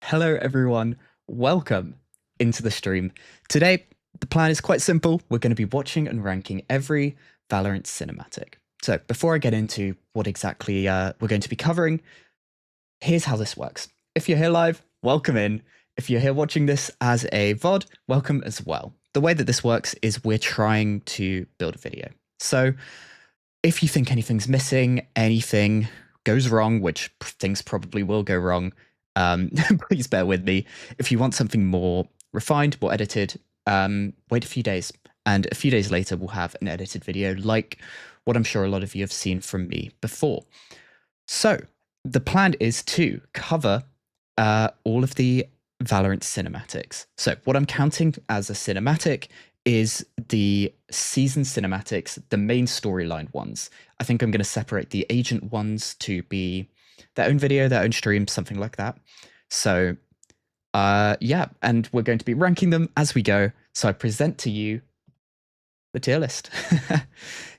Hello everyone, welcome into the stream. Today, the plan is quite simple. We're going to be watching and ranking every VALORANT cinematic. So before I get into what exactly we're going to be covering, here's how this works. If you're here live, welcome in. If you're here watching this as a VOD, welcome as well. The way that this works is we're trying to build a video. So if you think anything's missing, anything goes wrong, which things probably will go wrong, please bear with me. If you want something more refined, more edited, wait a few days. And a few days later, we'll have an edited video like what I'm sure a lot of you have seen from me before. So the plan is to cover all of the VALORANT cinematics. So what I'm counting as a cinematic is the season cinematics, the main storyline ones. I think I'm going to separate the agent ones to be their own video, their own stream, something like that. So yeah, and we're going to be ranking them as we go. So I present to you the tier list.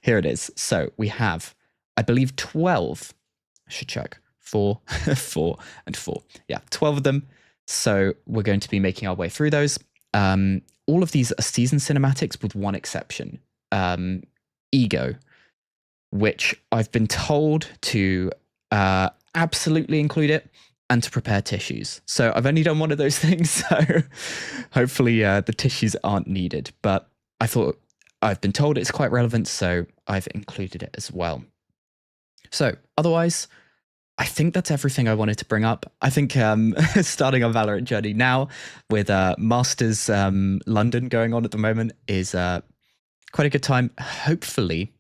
Here it is. So we have, I believe, 12. I should check. 4, 4, and 4. Yeah, 12 of them. So we're going to be making our way through those. All of these are season cinematics with one exception. Ego, which I've been told to absolutely include it and to prepare tissues. So I've only done one of those things, so hopefully the tissues aren't needed. But I thought I've been told it's quite relevant, so I've included it as well. So otherwise, I think that's everything I wanted to bring up. I think starting our VALORANT journey now with Masters London going on at the moment is quite a good time. Hopefully,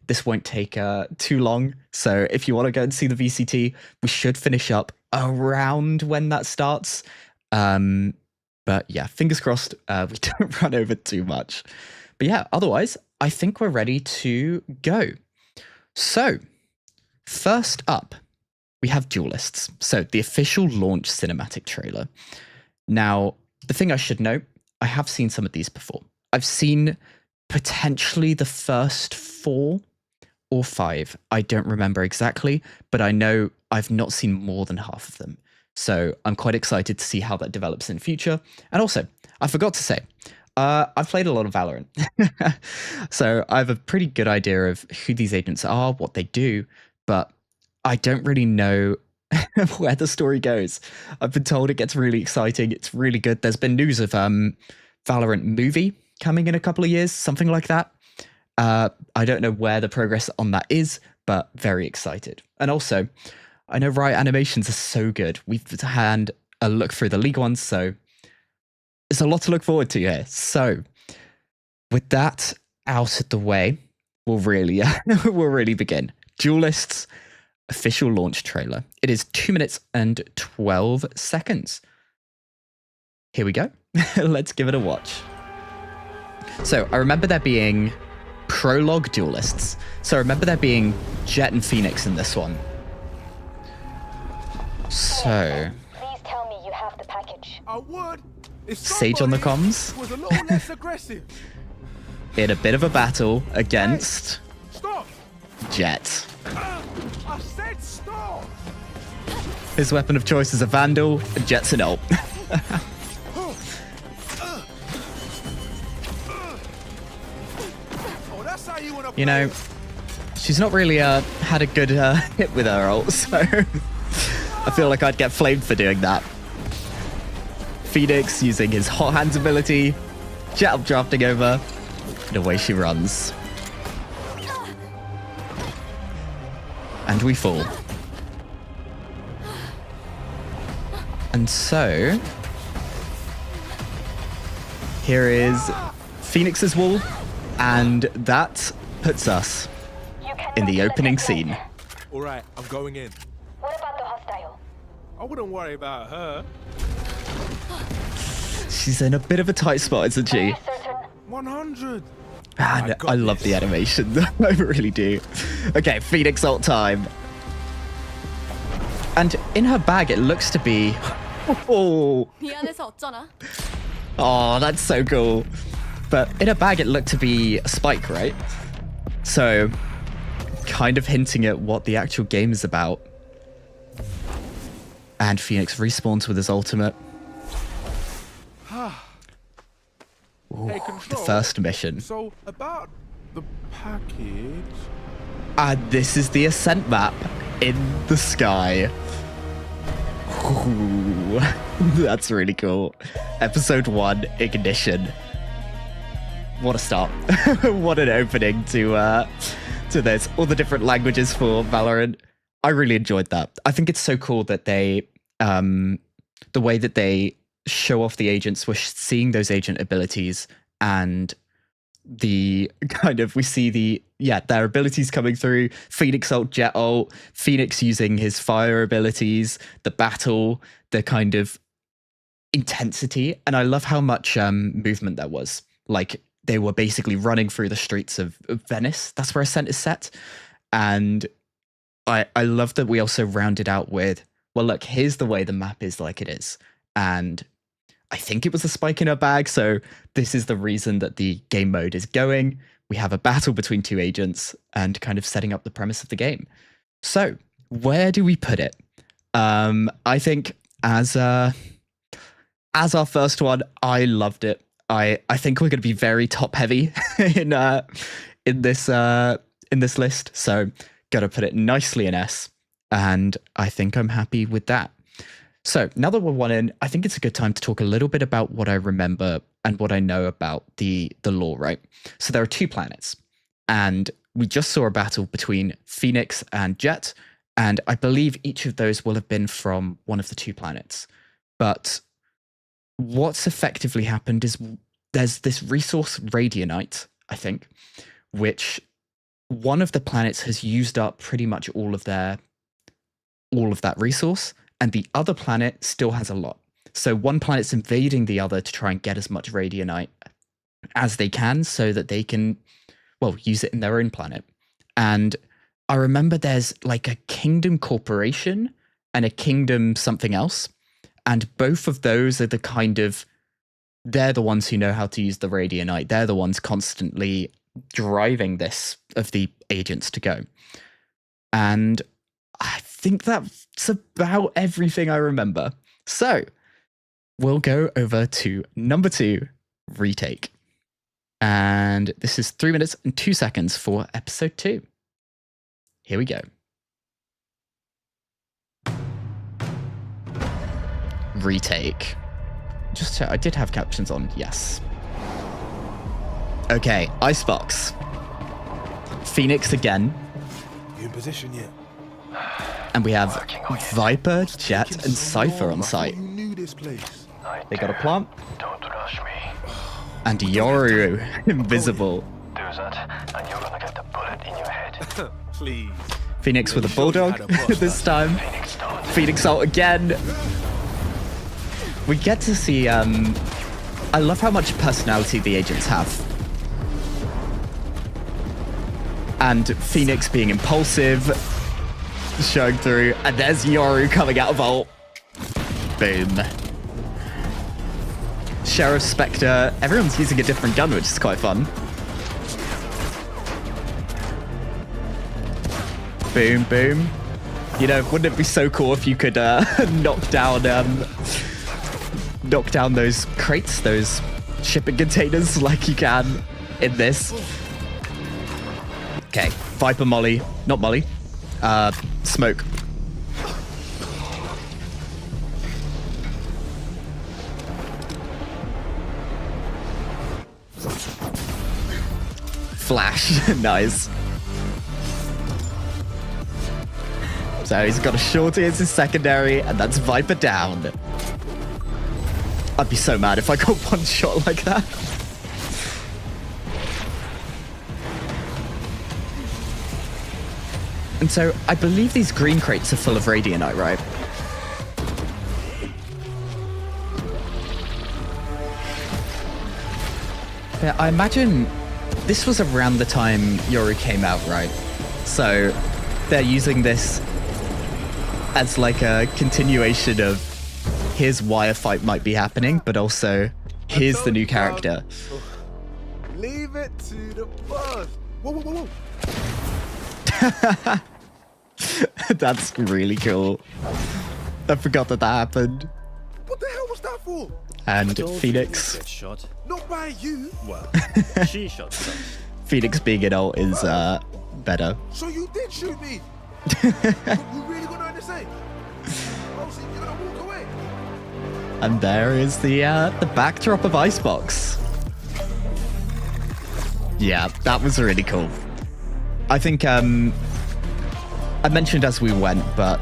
this won't take too long. So if you want to go and see the VCT, we should finish up around when that starts. But yeah, fingers crossed we don't run over too much. But yeah, otherwise, I think we're ready to go. So first up, we have Dualists. So the official launch cinematic trailer. Now, the thing I should note, I have seen some of these before. I've seen potentially the first 4 or 5. I don't remember exactly, but I know I've not seen more than half of them. So I'm quite excited to see how that develops in future. And also, I forgot to say, I've played a lot of VALORANT. So I have a pretty good idea of who these agents are, what they do, but I don't really know where the story goes. I've been told it gets really exciting. It's really good. There's been news of VALORANT movie coming in a couple of years, something like that. I don't know where the progress on that is, but very excited. And also, I know Riot animations are so good. We've had a look through the league ones, so there's a lot to look forward to here. So with that out of the way, we'll really begin. Dualists official launch trailer. It is 2 minutes and 12 seconds. Here we go. Let's give it a watch. So I remember there being prologue Dualists. So I remember there being Jet and Phoenix in this one. So please tell me you have the package. I would. If Sage on the comms. Was a little less aggressive. In a bit of a battle against Stop. Jet. I said stop. His weapon of choice is a Vandal, and Jet's an ult. Oh, that's how you wanna You know, she's not really had a good hit with her ult, so I feel like I'd get flamed for doing that. Phoenix using his hot hands ability, Jet up drafting over, and away she runs. And we fall. And so here is Phoenix's wall, and that puts us in the opening scene. All right, I'm going in. What about the hostile? I wouldn't worry about her. She's in a bit of a tight spot, isn't she? 100. Man, I love the animation. I really do. Okay, Phoenix ult time. And in her bag, it looks to be... Oh, that's so cool. But in her bag, it looked to be a spike, right? So, kind of hinting at what the actual game is about. And Phoenix respawns with his ultimate. Ooh, Hey, the Control. first mission. So, about the package... And this is the Ascent map in the sky. Ooh, that's really cool. Episode 1, Ignition. What a start. What an opening to this. All the different languages for Valorant. I really enjoyed that. I think it's so cool that they, the way that they show off the agents, we're seeing those agent abilities and the kind of, we see their abilities coming through. Phoenix ult, Jet ult, Phoenix using his fire abilities, the battle, the kind of intensity. And I love how much movement there was. Like, they were basically running through the streets of Venice. That's where Ascent is set. And I love that we also rounded out with, well, look, here's the way the map is like it is. And I think it was a spike in her bag, so this is the reason that the game mode is going. We have a battle between two agents and kind of setting up the premise of the game. So, where do we put it? I think as our first one, I loved it. I think we're going to be very top heavy in this list, so gotta put it nicely in S, and I think I'm happy with that. So now that we're one in, I think it's a good time to talk a little bit about what I remember and what I know about the lore, right? So there are 2 planets, and we just saw a battle between Phoenix and Jet, and I believe each of those will have been from one of the 2 planets. But what's effectively happened is there's this resource Radionite, I think, which one of the planets has used up pretty much all of that resource, and the other planet still has a lot. So one planet's invading the other to try and get as much Radionite as they can so that they can, well, use it in their own planet. And I remember there's like a Kingdom Corporation and a Kingdom something else. And both of those are the kind of, they're the ones who know how to use the Radionite. They're the ones constantly driving this of the agents to go. And I think that's about everything I remember. So we'll go over to number 2, Retake. And this is 3 minutes and 2 seconds for episode 2. Here we go. Retake. Just check, I did have captions on, yes. Okay, Icebox. Phoenix again. You in position yet? And we have Viper, Jet, and Cypher on site. You knew this place. They got a plant. Don't rush me. And Yoru, invisible. Do that, and you're gonna get the bullet in your head. Please. Phoenix with a bulldog this time. Phoenix done. Phoenix ult again. We get to see, I love how much personality the agents have. And Phoenix being impulsive, showing through, and there's Yoru coming out of ult. Boom. Sheriff, Spectre, everyone's using a different gun, which is quite fun. Boom, boom. You know, wouldn't it be so cool if you could knock down those crates, those shipping containers like you can in this? Okay, Viper Molly, not Molly, Smoke. Flash, nice. So he's got a shorty as his secondary, and that's Viper down. I'd be so mad if I got one shot like that. And so I believe these green crates are full of Radionite, right? Yeah, I imagine this was around the time Yoru came out, right? So they're using this as like a continuation of here's why a fight might be happening, but also here's the new character. Leave it to the boss. Whoa, whoa, whoa, whoa. That's really cool. I forgot that happened. What the hell was that for? And Told you Phoenix. you'd get shot. Not by you. Well, she shot first. Phoenix being an ult is better. So you did shoot me. You really gonna understand? Oh, so you're gonna walk away? And there is the backdrop of Icebox. Yeah, that was really cool. I think I mentioned as we went, but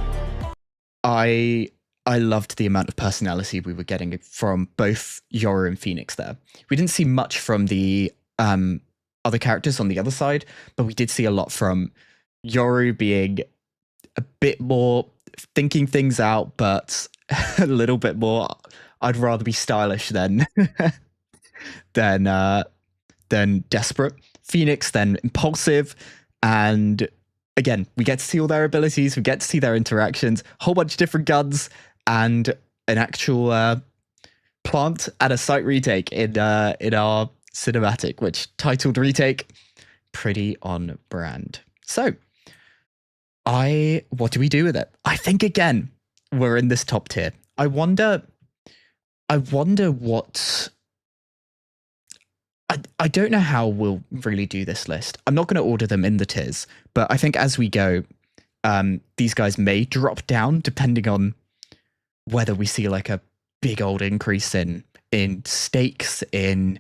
I loved the amount of personality we were getting from both Yoru and Phoenix there. We didn't see much from the other characters on the other side, but we did see a lot from Yoru being a bit more thinking things out, but a little bit more, I'd rather be stylish than desperate. Phoenix then impulsive, and again, we get to see all their abilities, we get to see their interactions, a whole bunch of different guns, and an actual plant and a site retake in our cinematic, which titled retake, pretty on brand. So, what do we do with it? I think again, we're in this top tier. I wonder what. I don't know how we'll really do this list. I'm not going to order them in the tiers, but I think as we go, these guys may drop down depending on whether we see like a big old increase in stakes, in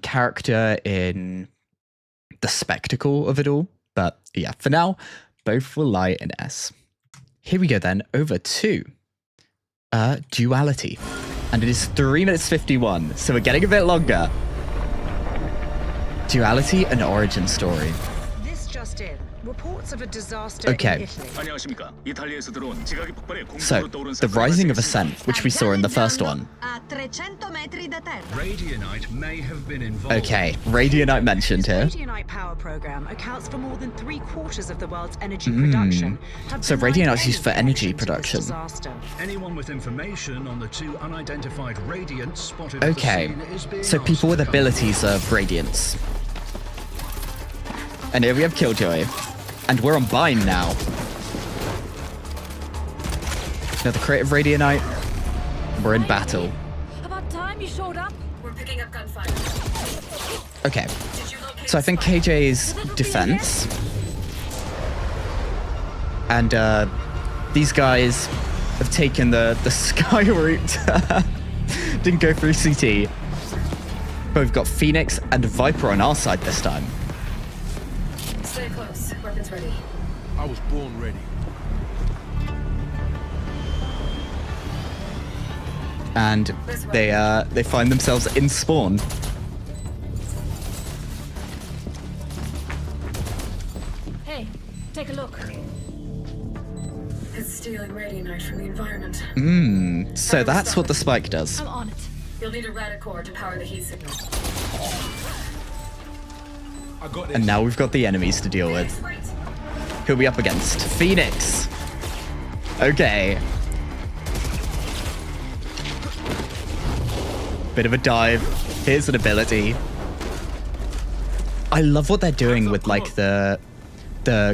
character, in the spectacle of it all. But yeah, for now, both will lie in S. Here we go then, over to Duality. And it is 3 minutes 51, so we're getting a bit longer. Duality, an origin story. This just in. Reports of a disaster Okay. in Italy. So, the rising of Ascendant, which we saw in the first one. Radionite may have been involved. Okay, Radionite mentioned here. Radionite power program accounts for more than 3/4 of the world's energy production. So Radionite's used for energy production. Disaster. Anyone with information on the two unidentified radiants spotted Okay, at the scene is being so people with asked to come. abilities of Radiance. And here we have Killjoy. And we're on Bind now. Now the creative Radionite. We're in battle. About time you showed up. We're picking up gunfire. Okay, so I think KJ's defense. And these guys have taken the sky route. Didn't go through CT. But we've got Phoenix and Viper on our side this time. Stay close. Weapons ready. I was born ready. And they find themselves in spawn. Hey, take a look. It's stealing radionite from the environment. So that's what the spike does. I'm on it. You'll need a radicore to power the heat signal. I got this. And now we've got the enemies to deal with. Who are we up against? Phoenix. Okay. Bit of a dive. Here's an ability. I love what they're doing with like the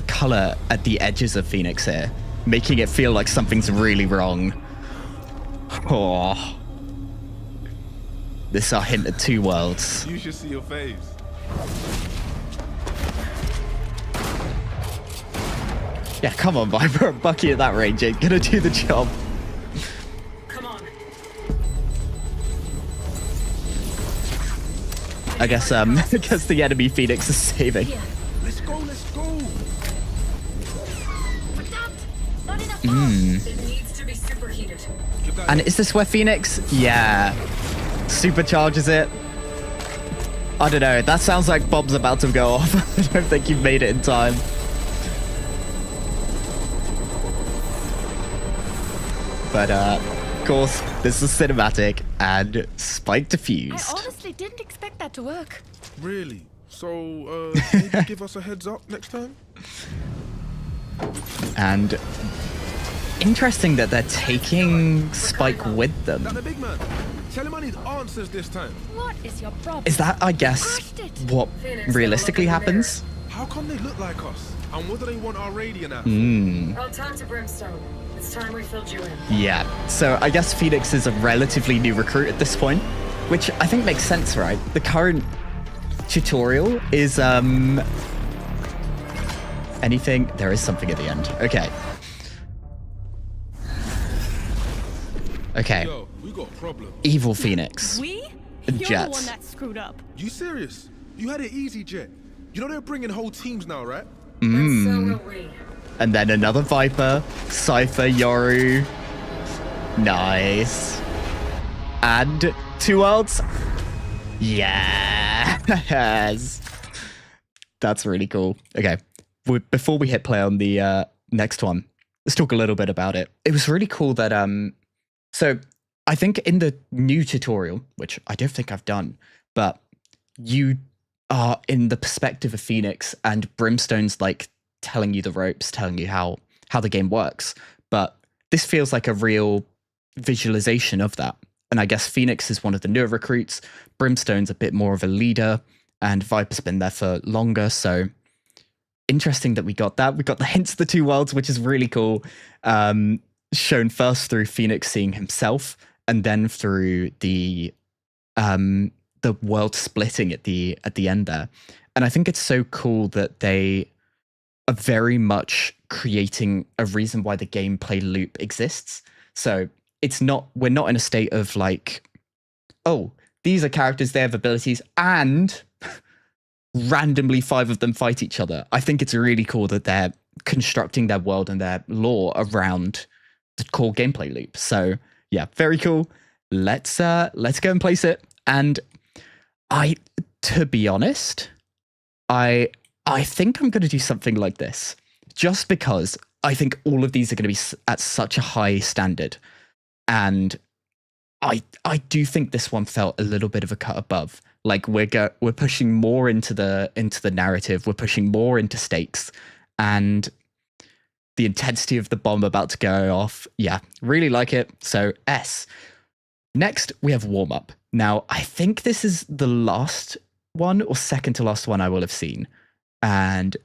color at the edges of Phoenix here, making it feel like something's really wrong. Oh. This is our hint at two worlds. You should see your face. Yeah, come on, Viper. Bucky at that range ain't gonna do the job. Come on. I guess the enemy Phoenix is saving. Here. Let's go, let's go. Not enough bombs. It needs to be superheated. And is this where Phoenix? Yeah. Supercharges it. I don't know. That sounds like Bob's about to go off. I don't think you've made it in time. But, of course, this is cinematic and spike diffused. I honestly didn't expect that to work. Really? So, maybe give us a heads up next time? And interesting that they're taking Spike with them. Now the big man. Tell him I need answers this time. What is your problem? Is that, I guess, what realistically happens? How come they look like us? And what do they want our radiant at? I'll talk to Brimstone. It's time we filled you in. Yeah, so I guess Phoenix is a relatively new recruit at this point, which I think makes sense, right? The current tutorial is, anything? There is something at the end. Okay. Okay. Yo, we got a problem. Evil Phoenix. We? You're the Jets. one that screwed up. You serious? You had it easy, Jet. You know they're bringing whole teams now, right? And so will we. And then another Viper, Cypher, Yoru. Nice. And 2 worlds. Yes. That's really cool. Okay. Before we hit play on the next one, let's talk a little bit about it. It was really cool that so I think in the new tutorial, which I don't think I've done, but you are in the perspective of Phoenix and Brimstone's like telling you the ropes, telling you how the game works. But this feels like a real visualization of that. And I guess Phoenix is one of the newer recruits. Brimstone's a bit more of a leader, and Viper's been there for longer. So interesting that we got that. We got the hints of the 2 worlds, which is really cool. Shown first through Phoenix seeing himself, and then through the world splitting at the end there. And I think it's so cool that they are very much creating a reason why the gameplay loop exists. So we're not in a state of like, oh, these are characters, they have abilities, and randomly 5 of them fight each other. I think it's really cool that they're constructing their world and their lore around the core gameplay loop. So yeah, very cool. Let's go and place it. And to be honest, I think I'm going to do something like this, just because I think all of these are going to be at such a high standard. And I do think this one felt a little bit of a cut above. Like we're pushing more into the narrative, we're pushing more into stakes, and the intensity of the bomb about to go off. Yeah, really like it. So S. Next, we have warm up. Now, I think this is the last one or second to last one I will have seen. And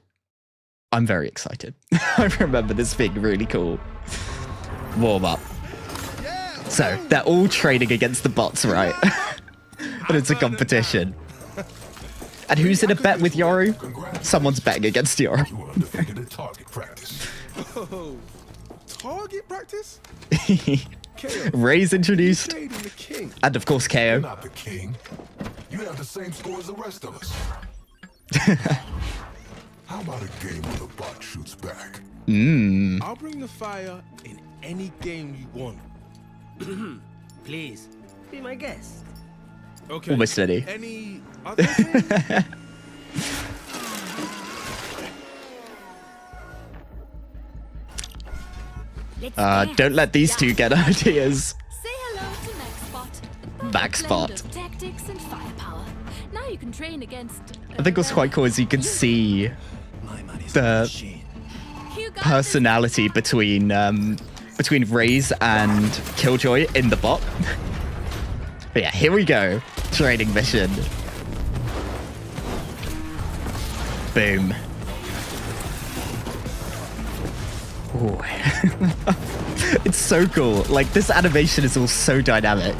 I'm very excited. I remember this being really cool. Warm up. So they're all trading against the bots, right? But it's a competition. And who's in a bet with Yoru? Someone's betting against Yoru. You are undefeated at target practice. Oh, target practice? Ray's introduced. Trading the king. And of course, You're KO. not the king. You have the same score as the rest of us. How about a game where the bot shoots back? I'll bring the fire in any game you want. Please, be my guest. Okay. Almost steady. Any other game? Don't let these two get ideas. Say hello to Max Spot. Of tactics and firepower. Now you can train against. I think what's quite cool is you can see the personality between Raze and Killjoy in the bot. But yeah, here we go. Training mission. Boom. Ooh. It's so cool. Like, this animation is all so dynamic.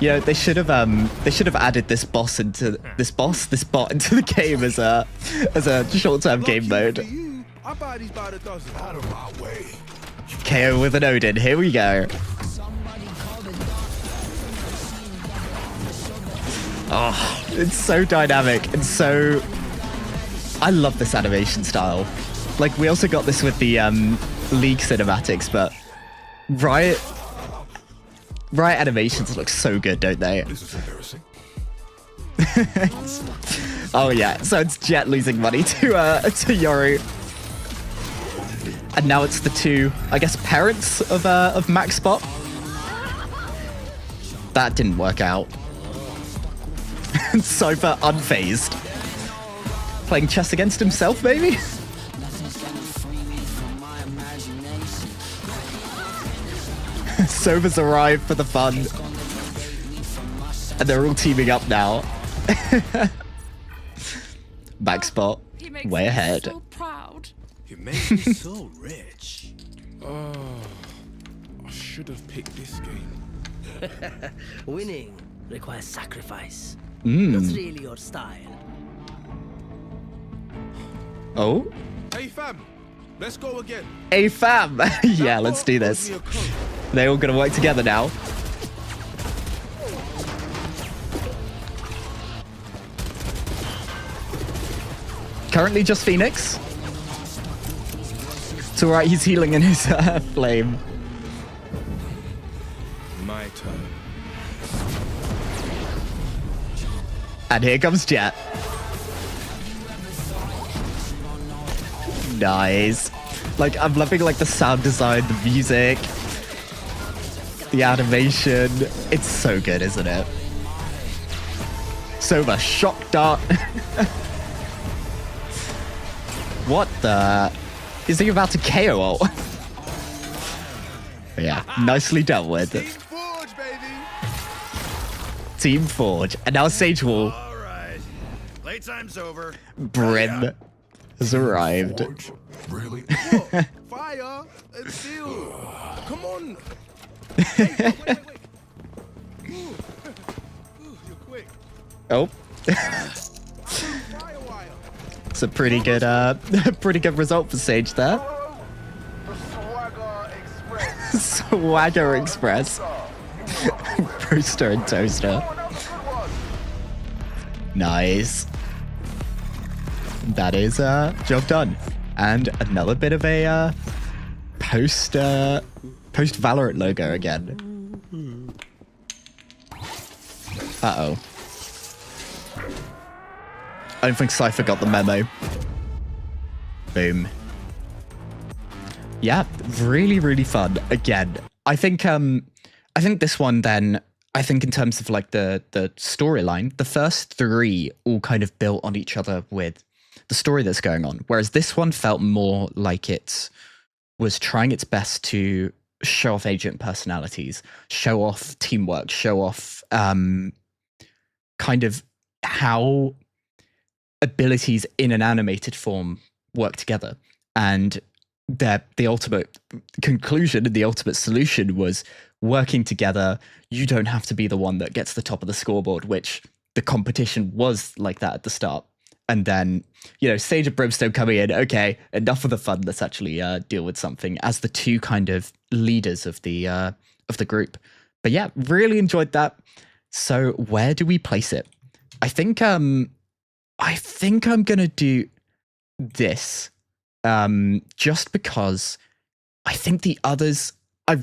You know, they should have added this bot into the game as a short-term game mode. I buy these by the dozen. Out of my way. KO with an Odin. Here we go. Oh, it's so dynamic and so... I love this animation style. Like, we also got this with the League cinematics, but Riot animations look so good, don't they? This is embarrassing. Oh yeah, so it's Jet losing money to Yoru. And now it's the two, I guess, parents of Max Spot. That didn't work out. Cypher unfazed. Playing chess against himself, maybe? Sova's arrived for the fun. And they're all teaming up now. Back spot. He makes Way me ahead. so proud. You make me so rich. Oh, I should have picked this game. Winning requires sacrifice. Mm. That's really your style. Oh. Hey fam, let's go again. Hey fam. Yeah, That let's bot do owes this. me a coat. They're all gonna work together now. Currently just Phoenix. It's alright, he's healing in his flame. My turn. And here comes Jet. Nice. Like, I'm loving like the sound design, the music, the animation. It's so good, isn't it? So much shock dart. What the? Is he about to KO ult? Yeah, nicely dealt with. Team Forge, baby. Team Forge. And now Sage Wall. All right. Playtime's over. Brim has arrived. Forge? Really? What? Fire and steel. Come on. Hey, wait. Ooh, you're quick. Oh. Firewire. It's a pretty good result for Sage there. Swagger Express. Brewster and Toaster. Nice. That is job done. And another bit of a post Valorant logo again. Uh-oh. I don't think Cypher got the memo. Boom. Yeah, really, really fun. Again, I think this one then, I think in terms of like the storyline, the first three all kind of built on each other with the story that's going on. Whereas this one felt more like it was trying its best to show off agent personalities, show off teamwork, show off kind of how abilities in an animated form work together. And the ultimate conclusion and the ultimate solution was working together. You don't have to be the one that gets the top of the scoreboard, which the competition was like that at the start. And then, you know, Sage and Brimstone coming in, okay, enough of the fun, let's actually deal with something as the two kind of leaders of the group. But yeah, really enjoyed that. So where do we place it? I think I'm gonna do this, just because I think the others I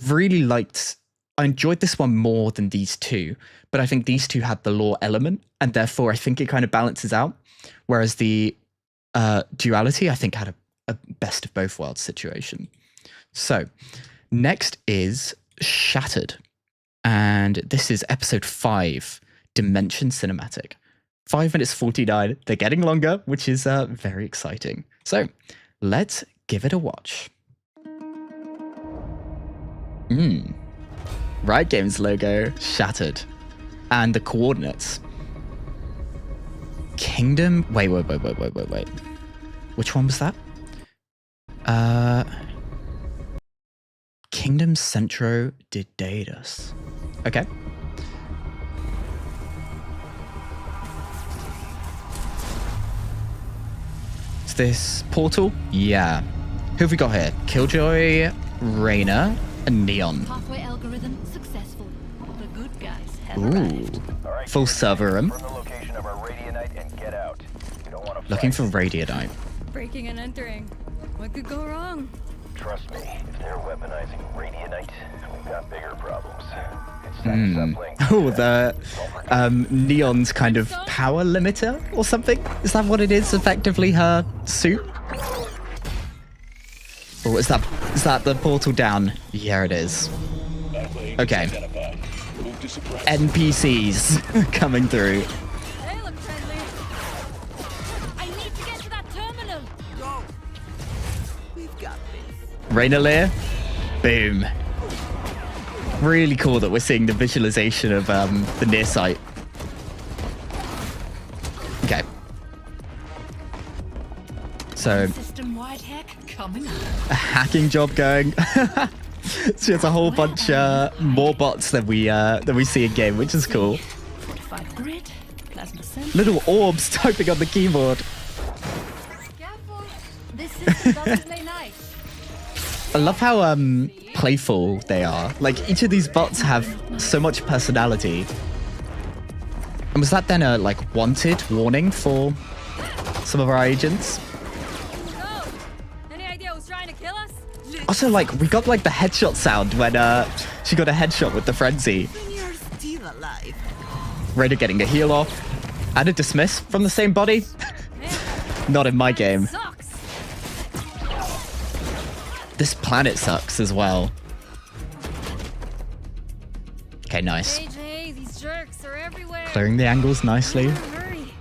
enjoyed this one more than these two, but I think these two had the lore element, and therefore I think it kind of balances out. Whereas the Duality, I think, had a best of both worlds situation. So next is Shattered, and this is episode 5, Dimension Cinematic. 5 minutes 49. They're getting longer, which is very exciting. So let's give it a watch. Riot Games logo, Shattered. And the coordinates. Kingdom... Wait. Which one was that? Kingdom Centro de Daedus. Okay. Is this Portal? Yeah. Who have we got here? Killjoy, Reyna, and Neon. Pathway algorithm successful. The good guys have Ooh. arrived. Full server room. From the location of our radionite and get out. You don't want to Looking for Radiodite. Breaking and entering. What could go wrong? Trust me, if they're weaponizing radionite, we've got bigger problems. It's time to stop playing. Oh, the Neon's kind of power limiter or something? Is that what it is? Effectively her suit? Or is that the portal down? Yeah, it is. Okay. NPCs coming through. They look friendly. I need to get to that terminal. Go. We've got this. Reyna Lear. Boom. Really cool that we're seeing the visualization of the near sight. Okay. So System-wide hack coming up. a hacking job going. So it's a whole bunch more bots than we see in game, which is cool. Fortified grid, plasma sensor. Little orbs typing on the keyboard. Careful. This system doesn't play nice. I love how playful they are. Like each of these bots have so much personality. And was that then a like wanted warning for some of our agents? So, any idea who's trying to kill us? Also, like we got like the headshot sound when she got a headshot with the frenzy. You're still alive. Raider getting a heal off and a dismiss from the same body. Not in my game. Sucks. This planet sucks as well. Okay, nice. AJ, these jerks are everywhere. Clearing the angles nicely. Hurry.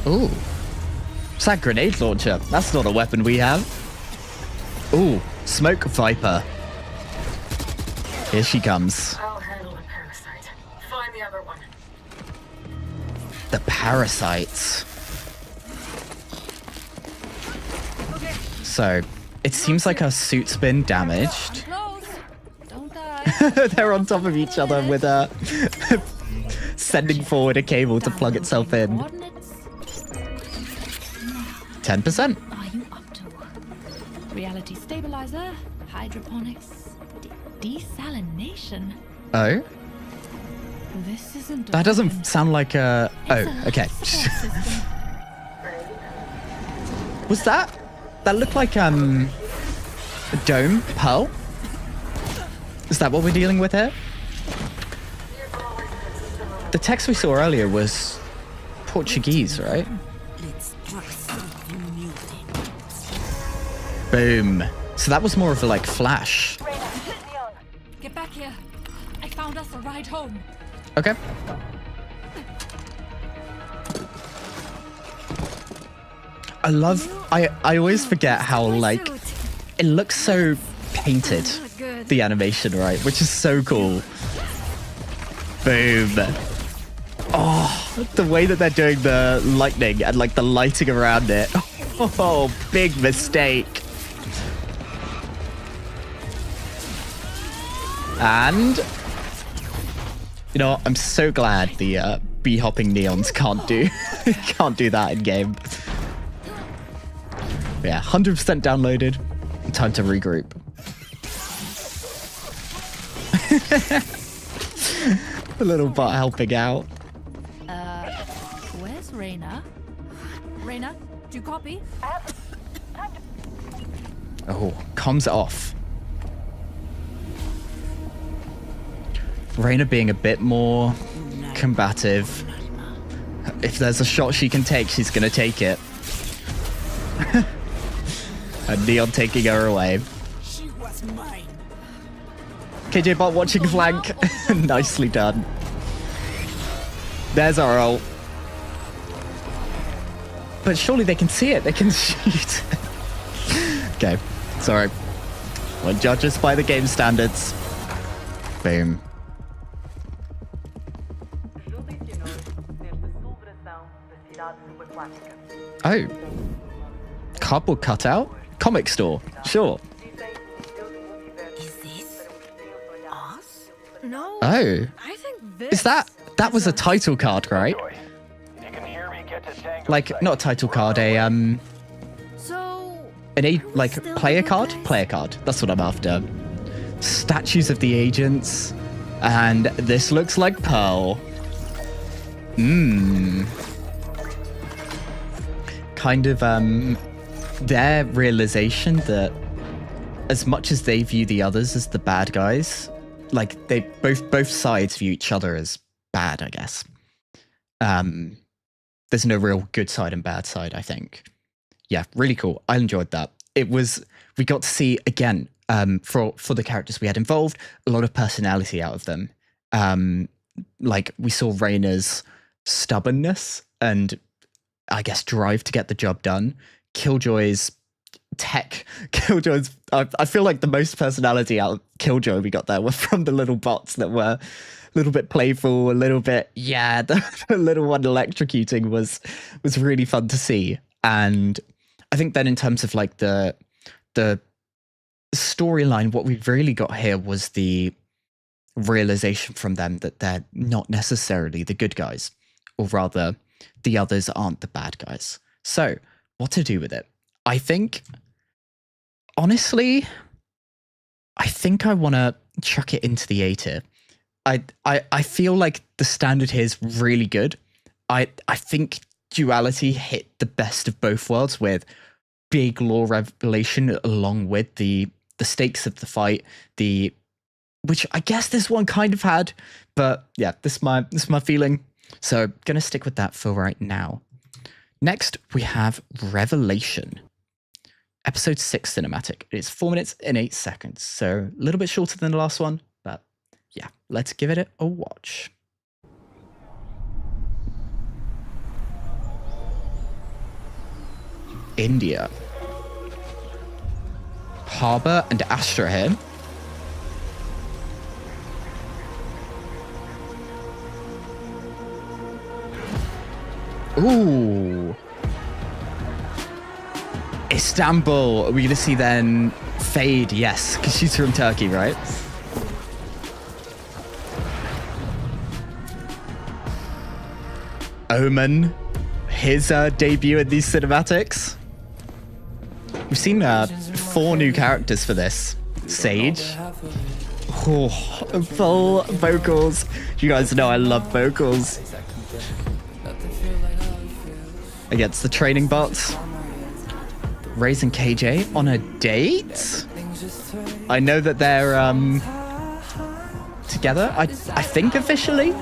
Ooh. It's that grenade launcher. That's not a weapon we have. Ooh, Smoke Viper. Here she comes. I'll handle the parasite. Find the other one. The parasites. So, it seems like our suit's been damaged. Close. Don't die. They're on top of each other with sending forward a cable to plug itself in. Coordinates. 10%. Are you up to? Reality stabilizer, hydroponics, desalination. Oh? This isn't. That doesn't sound like a... Oh, okay. Was that? That looked like a dome pearl? Is that what we're dealing with here? The text we saw earlier was Portuguese, right? Let's try something new then. Boom. So that was more of a like flash. Get back here. I found us a ride home. Okay. I always forget how like it looks so painted, the animation, right? Which is so cool. Boom. Oh, the way that they're doing the lightning and like the lighting around it. Oh, big mistake. And you know, I'm so glad the bee hopping neons can't do that in game. Yeah, 100% downloaded. Time to regroup. A little bot helping out. Where's Reyna? Reyna, do you copy? Oh, comms off. Reyna being a bit more combative. If there's a shot she can take, she's gonna take it. And Neon taking her away. She was mine. KJ bot watching flank. Nicely done. There's our ult. But surely they can see it. They can shoot. Okay, sorry. We'll judge us by the game standards. Boom. Oh. Cardboard cutout? Comic store. Sure. Is this us? No. Oh. I think this. Is that was a title card, right? You can hear me, get to tango. Like not a title card, a So. like player card? Player card. That's what I'm after. Statues of the agents. And this looks like Pearl. Kind of their realization that as much as they view the others as the bad guys, like they both sides view each other as bad, I guess. There's no real good side and bad side, I think. Yeah, really cool. I enjoyed that. We got to see again, for the characters we had involved, a lot of personality out of them. Like we saw Reyna's stubbornness and I guess drive to get the job done. Killjoy's tech Killjoys. I feel like the most personality out of Killjoy we got there were from the little bots that were a little bit playful, a little bit, yeah, the little one electrocuting was really fun to see. And I think then in terms of like the storyline, what we've really got here was the realization from them that they're not necessarily the good guys, or rather the others aren't the bad guys. So what to do with it? I think, honestly, I think I want to chuck it into the A tier. I feel like the standard here is really good. I think Duality hit the best of both worlds with big lore revelation along with the stakes of the fight, which I guess this one kind of had, but yeah, this is my feeling. So gonna stick with that for right now. Next, we have Revelation. Episode 6 cinematic. It's 4 minutes and 8 seconds, so a little bit shorter than the last one, but yeah, let's give it a watch. India. Harbor and Astra here. Ooh. Istanbul. Are we going to see then Fade? Yes, because she's from Turkey, right? Omen. His debut in these cinematics. We've seen 4 new characters for this. Sage. Oh, full vocals. You guys know I love vocals. Against the training bots. Raze and KJ on a date? I know that they're together. I think officially.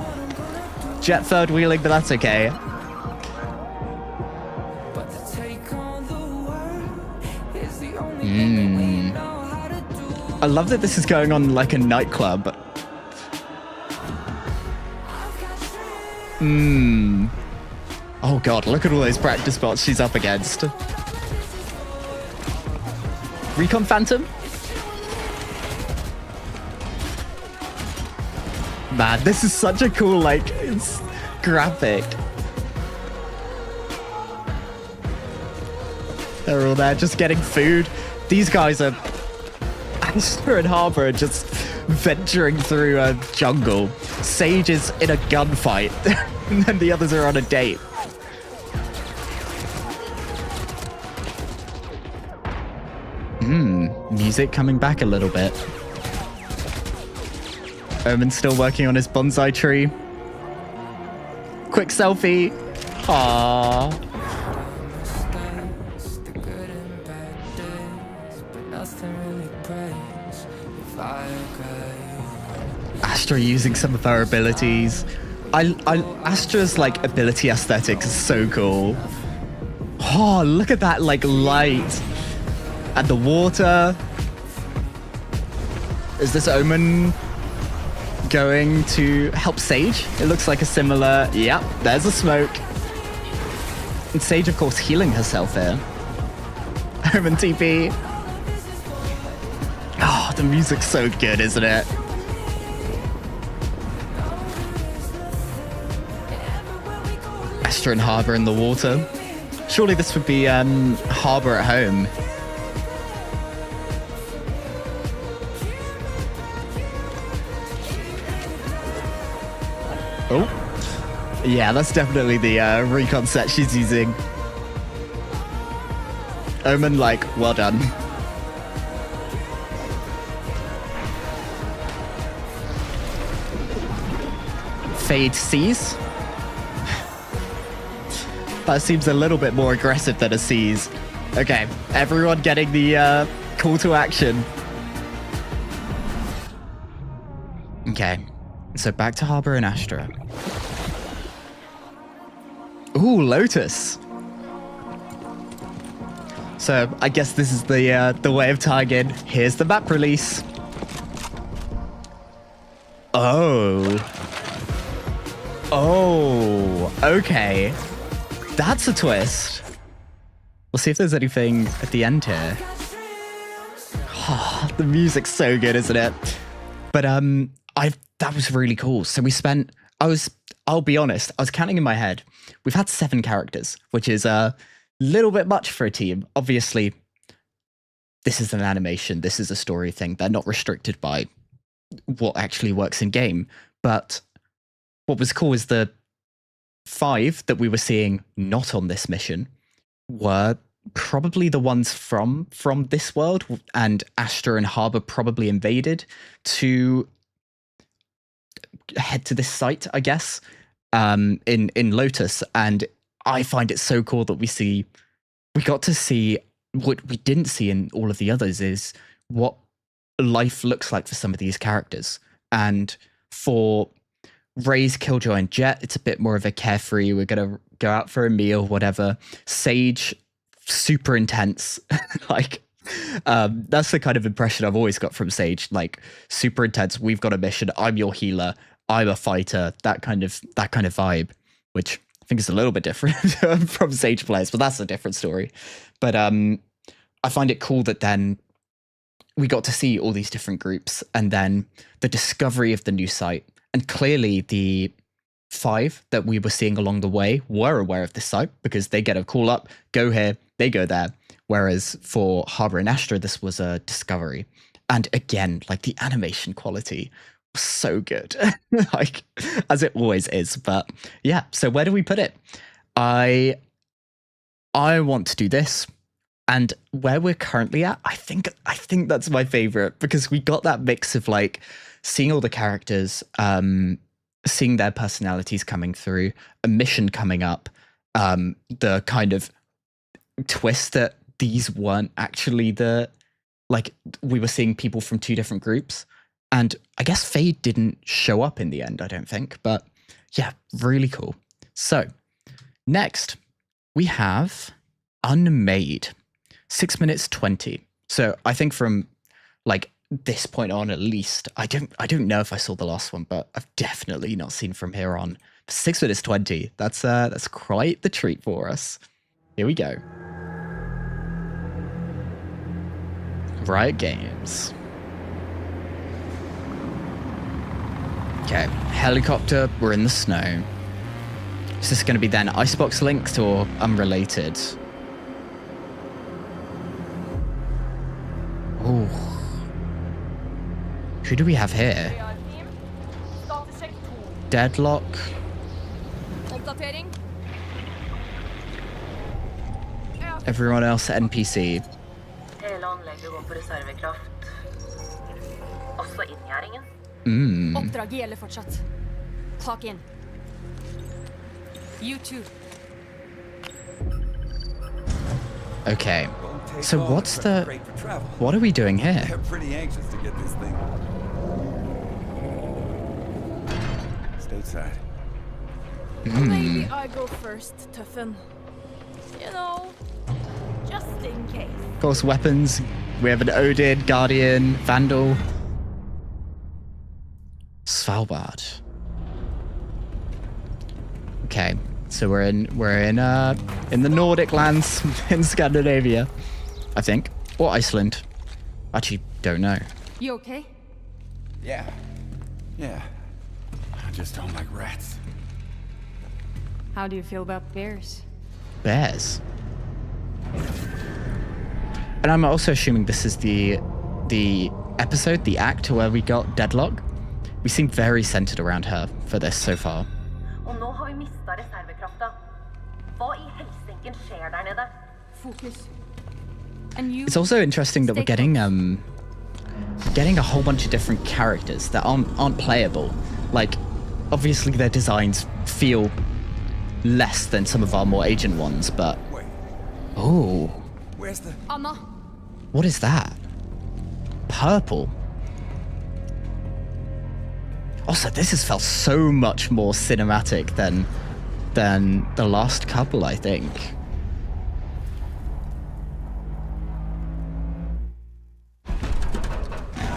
Jet third wheeling, but that's okay. I love that this is going on like a nightclub. Oh god, look at all those practice bots she's up against. Recon Phantom? Man, this is such a cool, like, it's graphic. They're all there just getting food. These guys are... Astra and Harbor are just venturing through a jungle. Sage is in a gunfight. And then the others are on a date. Music coming back a little bit. Omen's still working on his bonsai tree. Quick selfie. Aww. Astra using some of her abilities. Astra's like ability aesthetic is so cool. Oh, look at that like light and the water. Is this Omen going to help Sage? It looks like a similar... Yep, there's a smoke. And Sage, of course, healing herself here. Omen TP. Oh, the music's so good, isn't it? Astra and Harbor in the water. Surely this would be Harbor at home. Oh. Yeah, that's definitely the recon set she's using. Omen, like, well done. Fade sees. That seems a little bit more aggressive than a seize. Okay, everyone getting the call to action. Okay, so back to Harbor and Astra. Ooh, Lotus. So I guess this is the way of tying in. Here's the map release. Oh. Oh, okay. That's a twist. We'll see if there's anything at the end here. Oh, the music's so good, isn't it? But that was really cool. So we spent, I'll be honest, I was counting in my head. We've had 7 characters, which is a little bit much for a team. Obviously, this is an animation. This is a story thing. They're not restricted by what actually works in game. But what was cool is the 5 that we were seeing not on this mission were probably the ones from this world, and Astra and Harbor probably invaded to head to this site, I guess, in Lotus. And I find it so cool that we got to see what we didn't see in all of the others, is what life looks like for some of these characters. And for Ray's, Killjoy, and Jet, it's a bit more of a carefree, we're gonna go out for a meal, whatever. Sage, super intense. Like, that's the kind of impression I've always got from Sage. Like, super intense. We've got a mission. I'm your healer. I'm a fighter. That kind of vibe, which I think is a little bit different from Sage players, but that's a different story. But I find it cool that then we got to see all these different groups, and then the discovery of the new site. And clearly the 5 that we were seeing along the way were aware of this site, because they get a call up, go here, they go there. Whereas for Harbor and Astra, this was a discovery. And again, like, the animation quality was so good, like, as it always is. But yeah, so where do we put it? I want to do this. And where we're currently at, I think that's my favorite, because we got that mix of, like, seeing all the characters, seeing their personalities coming through, a mission coming up, the kind of twist that these weren't actually we were seeing people from 2 different groups. And I guess Fade didn't show up in the end, I don't think. But yeah, really cool. So next, we have Unmade. 6 minutes 20. So I think from, like, this point on, at least, I don't know if I saw the last one, but I've definitely not seen from here on. 6 minutes 20. That's quite the treat for us. Here we go. Riot Games. Okay, helicopter. We're in the snow. Is this going to be then Icebox linked or unrelated? Oh. Who do we have here? Deadlock. Everyone else NPC. Oppdrag gjelder fortsatt. Tak in. You too. Okay. So what are we doing here? They're pretty anxious to get this thing. Stateside. Maybe I go first, Tuffen. You know, just in case. Of course, weapons. We have an Odin, Guardian, Vandal. Svalbard. Okay, so we're in the Nordic lands in Scandinavia, I think, or Iceland. Actually, don't know. You okay? Yeah. I just don't like rats. How do you feel about bears? Bears. And I'm also assuming this is the episode, the act where we got Deadlock. We seem very centered around her for this so far. Focus. And you. It's also interesting that we're getting a whole bunch of different characters that aren't playable. Like, obviously their designs feel less than some of our more agent ones, but Wait. Oh. Where's the Anna. What is that? Purple. Also, this has felt so much more cinematic than the last couple, I think.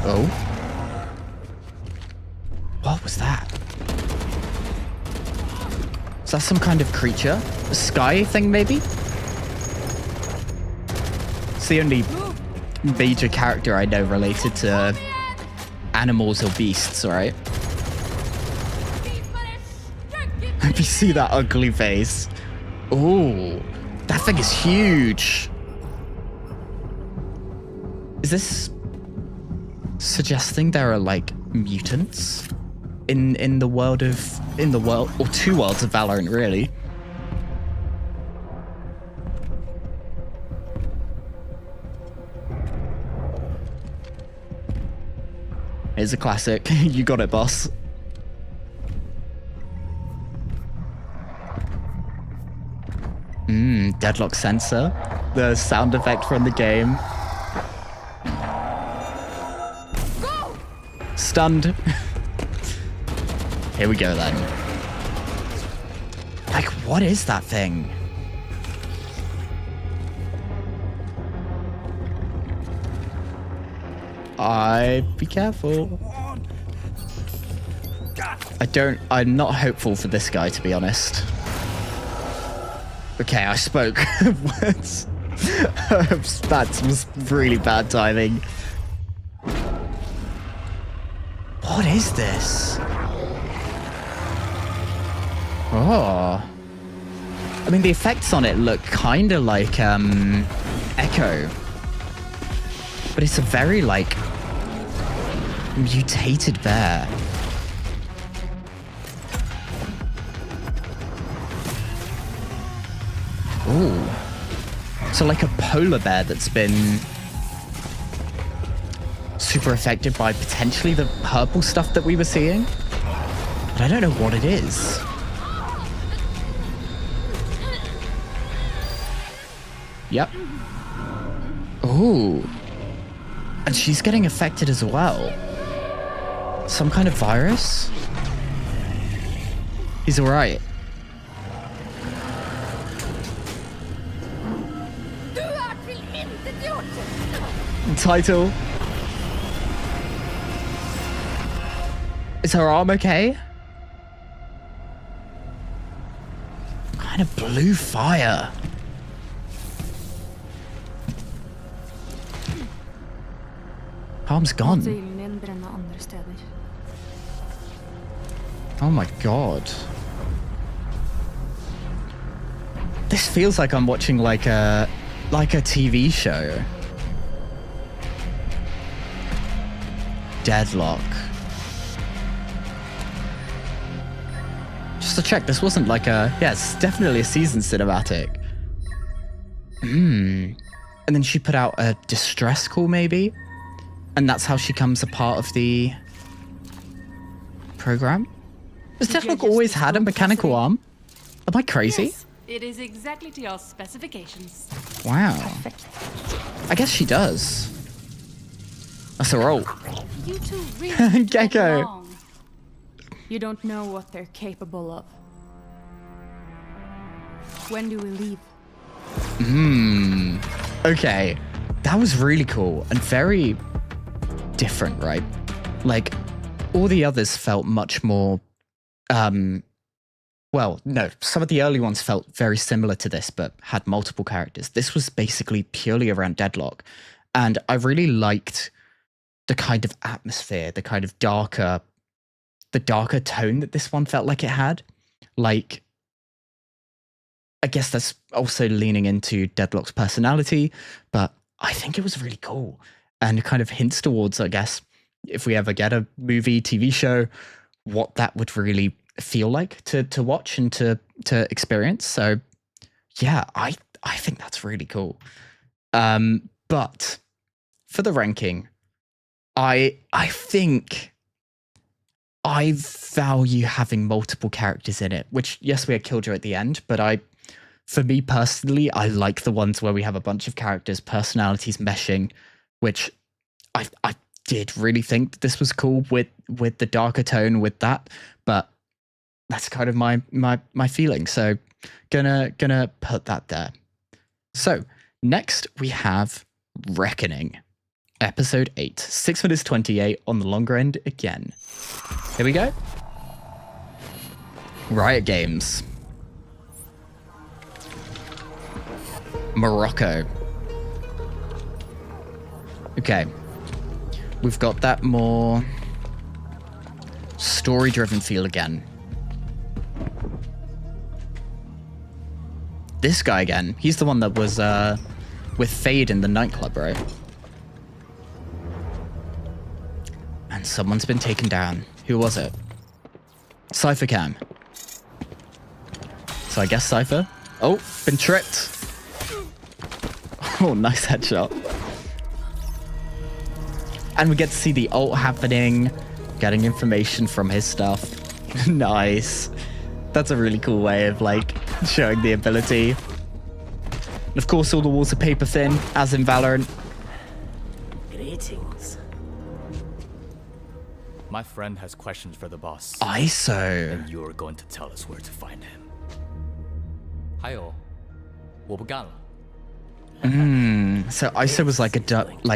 Oh. What was that? Is that some kind of creature? A sky thing, maybe? It's the only major character I know related to animals or beasts, right? If you see that ugly face. Ooh, that thing is huge. Is this suggesting there are like mutants in the world or two worlds of Valorant, really? Here's a classic. You got it, boss. Deadlock sensor. The sound effect from the game. Go! Stunned. Here we go then. Like, what is that thing? Be careful. I'm not hopeful for this guy, to be honest. Okay, I spoke. That was really bad timing. What is this? Oh. I mean, the effects on it look kind of like Echo. But it's a very, like, mutated bear. Ooh. So like a polar bear that's been super affected by potentially the purple stuff that we were seeing. But I don't know what it is. Yep. Ooh. And she's getting affected as well. Some kind of virus? He's alright. Title. Is her arm okay? Kind of blue fire. Arm's gone. Oh my god. This feels like I'm watching like a TV show. Deadlock. Just to check, this wasn't like a... Yeah, it's definitely a season cinematic. And then she put out a distress call, maybe? And that's how she comes a part of the program? Has Deadlock always had a mechanical arm? Am I crazy? Yes, it is exactly to your specifications. Wow. Perfect. I guess she does. That's a roll. You two really Gecko. get along. You don't know what they're capable of. When do we leave? Okay. That was really cool and very different, right? Like, all the others felt much more... well, no. Some of the early ones felt very similar to this, but had multiple characters. This was basically purely around Deadlock. And I really liked the kind of atmosphere, the kind of darker tone that this one felt like it had. Like, I guess that's also leaning into Deadlock's personality, but I think it was really cool and kind of hints towards, I guess, if we ever get a movie, TV show, what that would really feel like to watch and to experience. So yeah, I think that's really cool. But for the ranking, I think I value having multiple characters in it, which, yes, we had Killjoy at the end, but for me personally, I like the ones where we have a bunch of characters, personalities meshing, which I did really think that this was cool with the darker tone with that, but that's kind of my feeling. So gonna put that there. So next we have Reckoning. Episode 8, 6 minutes 28 on the longer end again. Here we go. Riot Games. Morocco. Okay. We've got that more story-driven feel again. This guy again. He's the one that was with Fade in the nightclub, right? And someone's been taken down. Who was it? Cypher Cam. So I guess Cypher. Oh, been tricked. Oh, nice headshot. And we get to see the ult happening, getting information from his stuff. Nice. That's a really cool way of like showing the ability. And of course, all the walls are paper thin, as in Valorant. Greetings. My friend has questions for the boss. ISO. And you're going to tell us where to find him. 还有，我不干了。 So ISO was like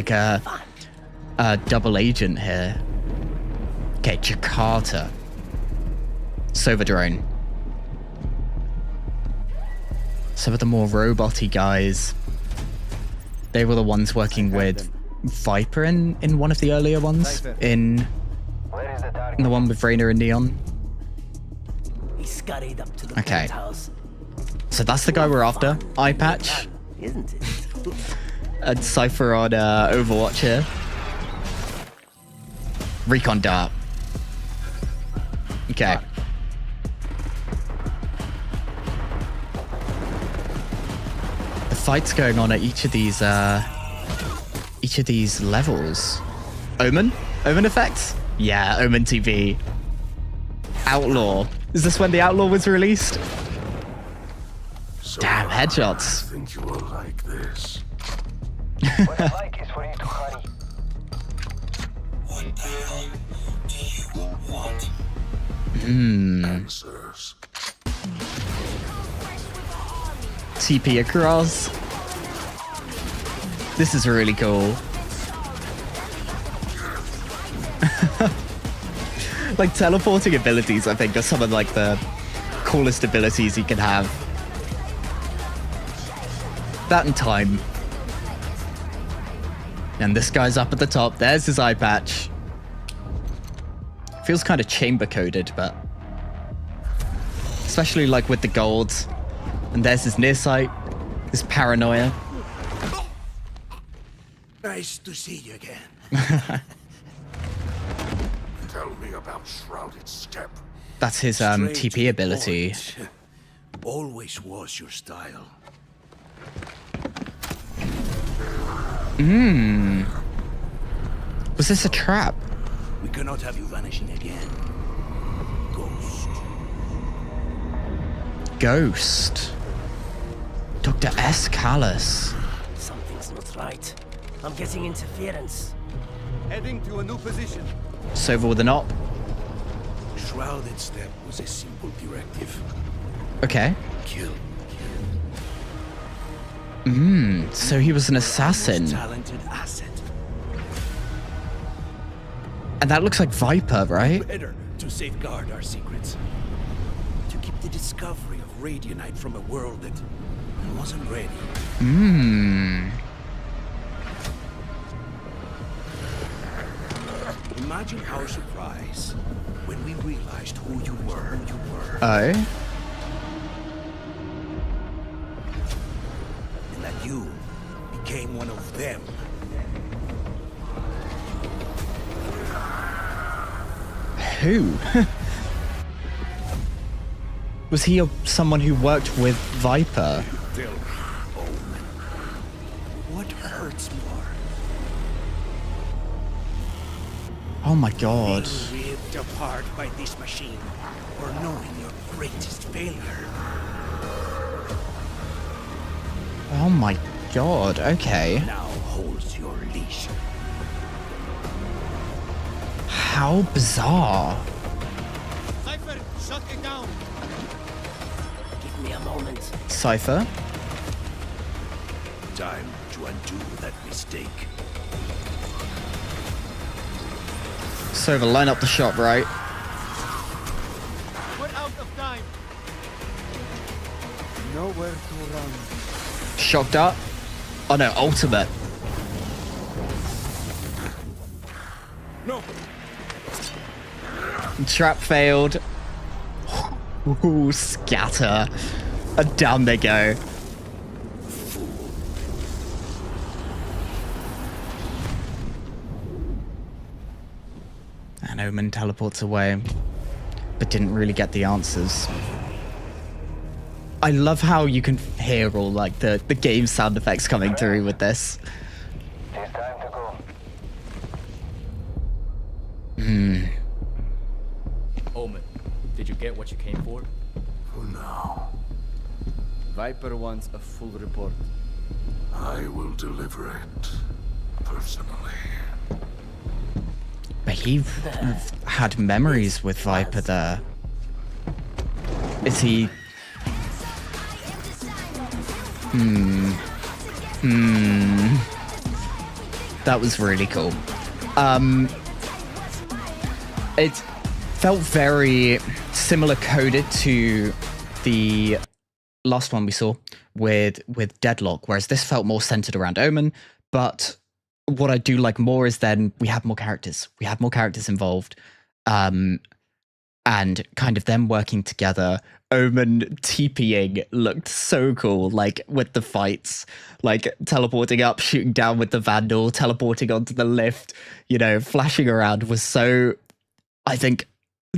a double agent here. Okay, Jakarta. Sova drone. Some of the more robot-y guys. They were the ones working with Viper in one of the earlier ones. In the one with Rainer and Neon. He scurried up to the Okay. house. So that's the guy we're after. Eye patch. Isn't it? And Cypher on Overwatch here. Recon dart. Okay. The fight's going on at each of these levels. Omen? Omen effects? Yeah, Omen TV. Outlaw. Is this when the Outlaw was released? Damn, headshots. I think you will like this. What I like is for you to hurry. What the hell do you want? Answers. TP across. This is really cool. Like teleporting abilities, I think, are some of like the coolest abilities you can have. That and time. And this guy's up at the top. There's his eye patch. Feels kind of chamber coded, but especially like with the gold. And there's his near sight, his paranoia. Nice to see you again. Tell me about Shrouded Step. That's his TP ability. Always was your style. Was this a trap? We cannot have you vanishing again. Ghost. Ghost. Dr. S. Callus. Something's not right. I'm getting interference. Heading to a new position. Sova with an op. Shrouded Step was a simple directive. Okay. Kill. So he was an assassin. Talented asset. And that looks like Viper, right? Better to safeguard our secrets. To keep the discovery of Radionite from a world that wasn't ready. Imagine our surprise when we realized who you were. Oh. And that you became one of them. Who? Was he someone who worked with Viper? Tell me, Omen, what hurts more? Oh my god. Being ripped apart by this machine, or knowing your greatest failure? Oh my god, okay. Now holds your leash. How bizarre. Cypher, shut it down. Give me a moment. Cypher? Time to undo that mistake. Sova, line up the shot, right? We're out of time. Nowhere to run. Shock dart? Oh no, ultimate. No. Trap failed. Ooh, scatter. And down they go. And Omen teleports away, but didn't really get the answers. I love how you can hear all like the game sound effects coming through with this. It's time to go. Omen, did you get what you came for? For now, Viper wants a full report. I will deliver it personally. But he had memories with Viper there. Is he... That was really cool. It felt very similar coded to the last one we saw with Deadlock, whereas this felt more centered around Omen. But what I do like more is then we have more characters. We have more characters involved. And kind of them working together. Omen TPing looked so cool, like with the fights, like teleporting up, shooting down with the Vandal, teleporting onto the lift, you know, flashing around was so, I think,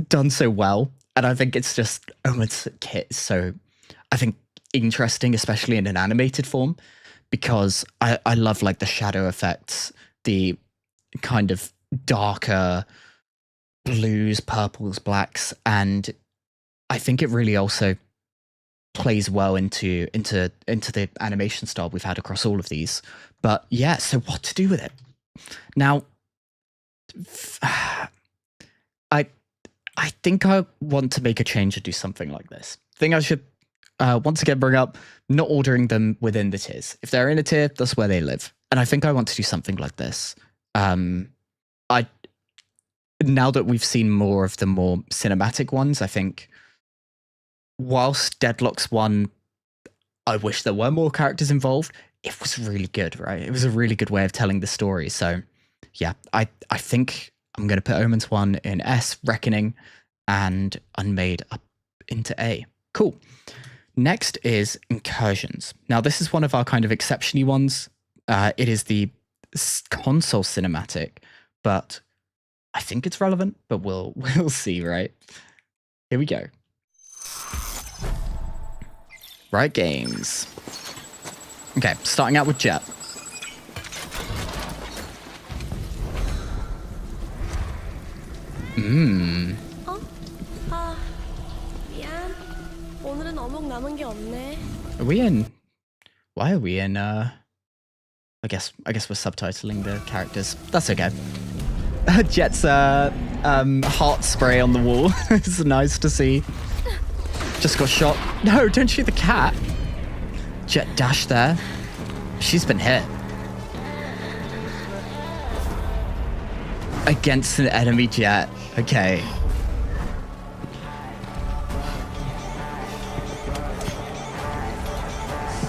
done so well. And I think it's just, Omen's kit is so, I think, interesting, especially in an animated form, because I love like the shadow effects, the kind of darker blues, purples, blacks, and I think it really also plays well into the animation style we've had across all of these. But yeah, so what to do with it? Now, I think I want to make a change and do something like this. I think I should once again bring up not ordering them within the tiers. If they're in a tier, that's where they live. And I think I want to do something like this. Now that we've seen more of the more cinematic ones, I think whilst Deadlock's one, I wish there were more characters involved. It was really good, right? It was a really good way of telling the story. So yeah, I think I'm going to put Omen's one in S, Reckoning, and Unmade up into A. Cool. Next is Incursions. Now this is one of our kind of exception-y ones. It is the console cinematic, but I think it's relevant, but we'll see, right? Here we go. Riot Games. Okay, starting out with Jet. 미안. 오늘은 어묵 남은 게 없네. Are we in? Why are we in? I guess we're subtitling the characters. That's okay. Jet's heart spray on the wall. It's nice to see. Just got shot. No, don't shoot the cat. Jet dash there. She's been hit. Against an enemy Jet. Okay.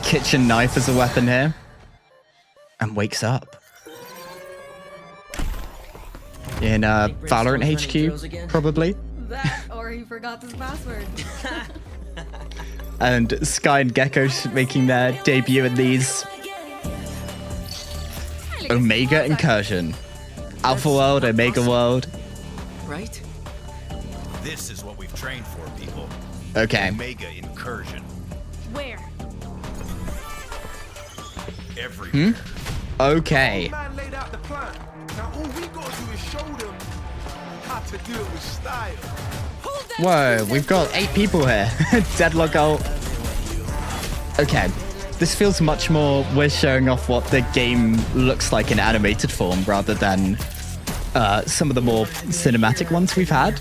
Kitchen knife as a weapon here. And wakes up. In Valorant HQ, probably. That or he forgot his password. And Sky and Gecko making their debut in these. Omega Incursion. Alpha World, Omega World. Right? This is what we've trained for, people. Okay. Omega Incursion. Where? Everywhere. Okay. Man laid out the plan. Now all we gotta do is show them how to do it with style. Whoa, we've got 8 people here. Deadlock ult. Okay. This feels much more we're showing off what the game looks like in animated form rather than some of the more cinematic ones we've had.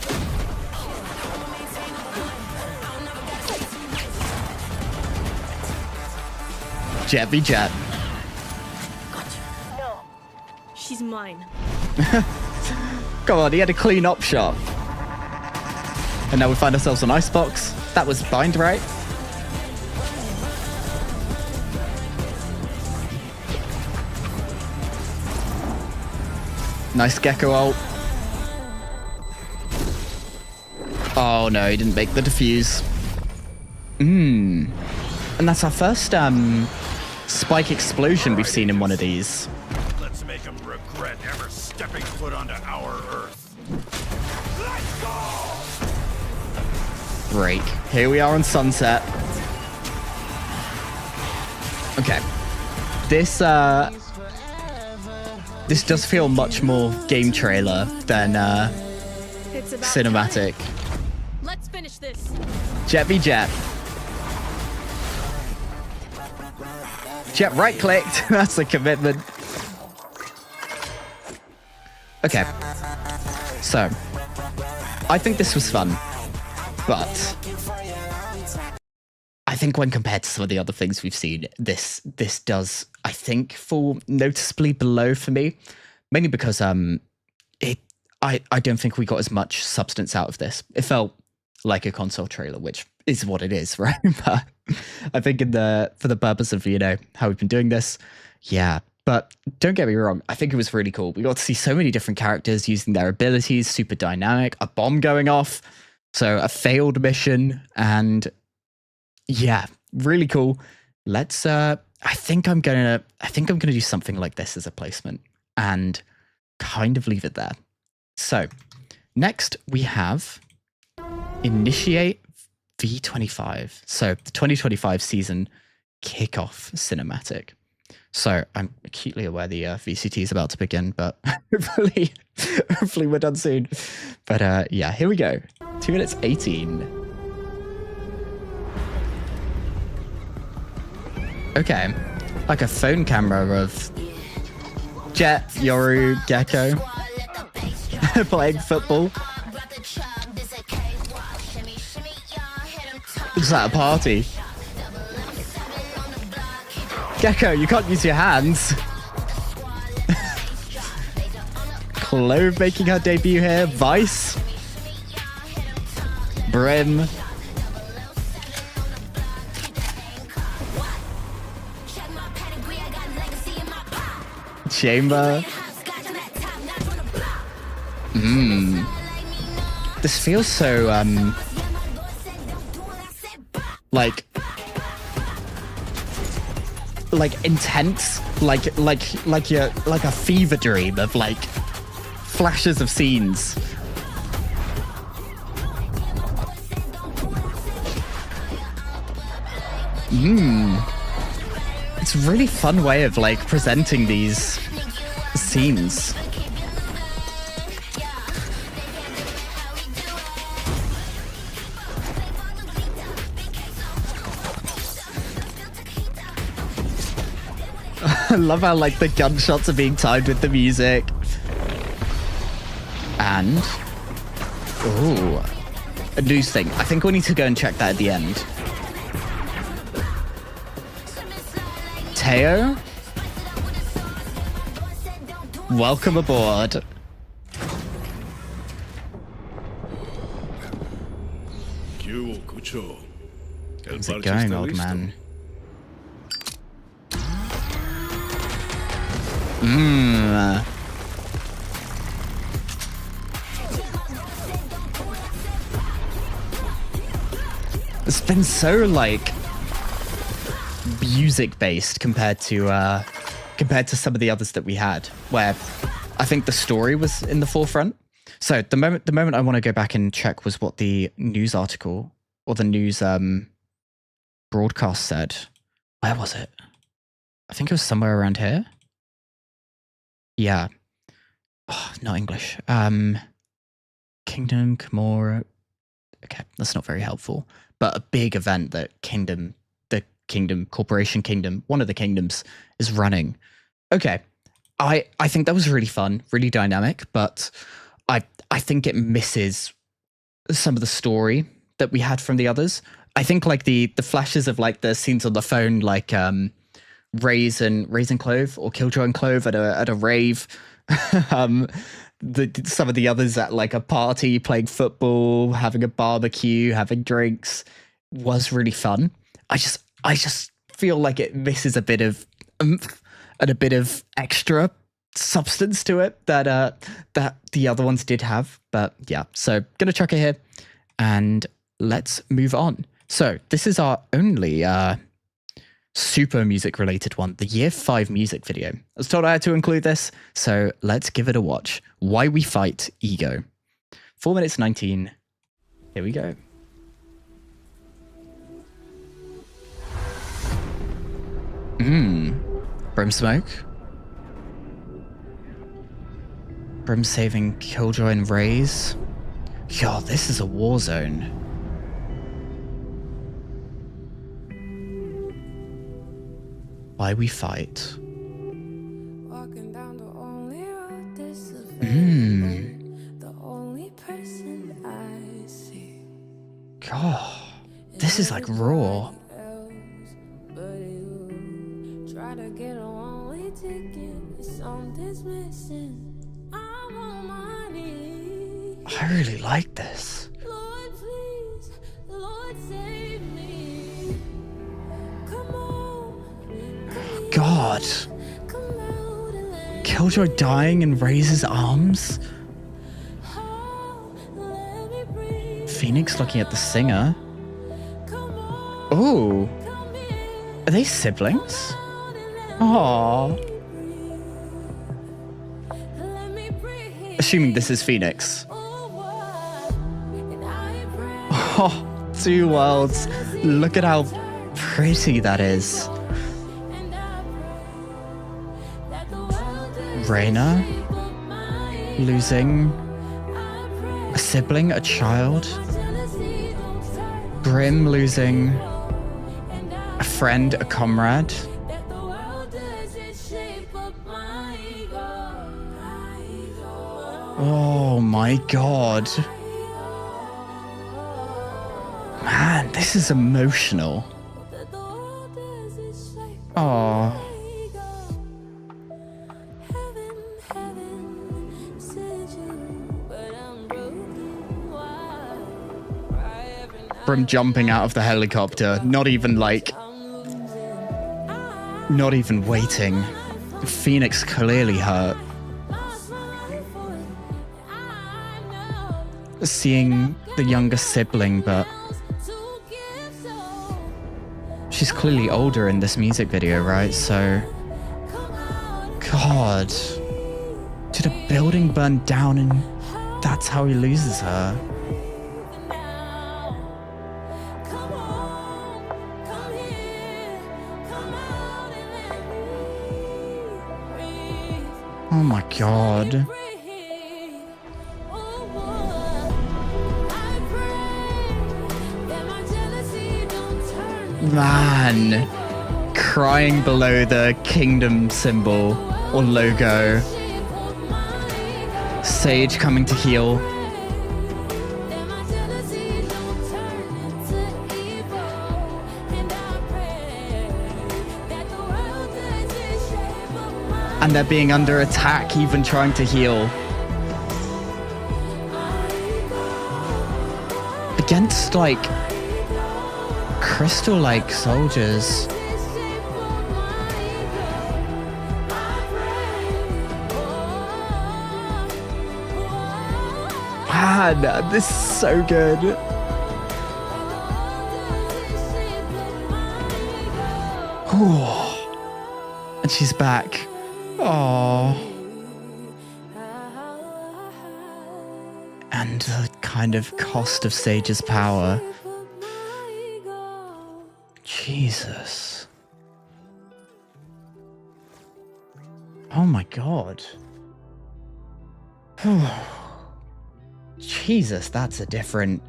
Jet v Jet. No. She's mine. Come on, he had a clean up shot. And now we find ourselves on Icebox. That was bind, right? Nice Gecko ult. Oh no, he didn't make the defuse. And that's our first spike explosion we've seen in one of these. Let's make him regret ever stepping foot onto our Earth. Let's go! Break. Here we are on Sunset. Okay. This does feel much more game trailer than cinematic. Let's finish this. Jet v Jet. Jet right clicked. That's a commitment. Okay. So, I think this was fun, but I think when compared to some of the other things we've seen, this does, I think, fall noticeably below for me, mainly because I don't think we got as much substance out of this. It felt like a console trailer, which is what it is, right? But I think for the purpose of, how we've been doing this, yeah. But don't get me wrong, I think it was really cool. We got to see so many different characters using their abilities, super dynamic, a bomb going off, so a failed mission, and yeah, really cool. Let's I think I'm gonna do something like this as a placement and kind of leave it there. So next we have Initiate V25. So the 2025 season kickoff cinematic. So I'm acutely aware the VCT is about to begin, but hopefully we're done soon. But yeah, here we go. 2 minutes 18. Okay, like a phone camera of Jet, Yoru, Gecko playing football. Looks like a party. Gecko, you can't use your hands. Clove making her debut here. Vice. Brim. Chamber. This feels so like intense, like a fever dream of like flashes of scenes. It's a really fun way of like presenting these scenes. I love how like the gunshots are being timed with the music. And ooh, a news thing. I think we need to go and check that at the end. Teo, welcome aboard. How's it going, old man? It's been so like music based compared to some of the others that we had, where I think the story was in the forefront. So the moment I want to go back and check was what the news article or the news broadcast said. Where was it? I think it was somewhere around here. Yeah. Oh, not English. Kingdom, Kimura. Okay, that's not very helpful. But a big event that Corporation Kingdom, one of the kingdoms, is running. Okay. I think that was really fun, really dynamic, but I think it misses some of the story that we had from the others. I think like the flashes of like the scenes on the phone, like Raze and Clove, or Killjoy and Clove at a rave. Some of the others at like a party, playing football, having a barbecue, having drinks, was really fun. I just feel like it misses a bit of oomph and a bit of extra substance to it that the other ones did have. But yeah, so gonna chuck it here, And let's move on. So this is our only super music related one, the Year 5 music video. I was told I had to include this, so let's give it a watch. Why We Fight Ego. 4 minutes 19. Here we go. Brim smoke. Brim saving Killjoy and Raze. Yo, this is a war zone. Why We Fight. Walking down the only road this is the only person I see. God, this is like raw. Try to get a one-way ticket, something's missing. I'm on my knees. I really like this. Lord, please, Lord, save me. Come on. God. Killjoy dying in Raze's arms. Phoenix looking at the singer. Oh. Are they siblings? Aww. Assuming this is Phoenix. Oh, two worlds. Look at how pretty that is. Reyna losing a sibling, a child. Brim losing a friend, a comrade. Oh my god. Man, this is emotional. Oh. Brim jumping out of the helicopter, not even waiting. Phoenix clearly hurt. Seeing the younger sibling, but she's clearly older in this music video, right? So, God, did a building burn down and that's how he loses her? Oh my God. Man, crying below the kingdom symbol or logo. Sage coming to heal. And they're being under attack, even trying to heal. Against, like, crystal-like soldiers. Man, this is so good. Ooh. And she's back. Oh. And the kind of cost of Sage's power. Jesus. Oh my God. Jesus, that's a different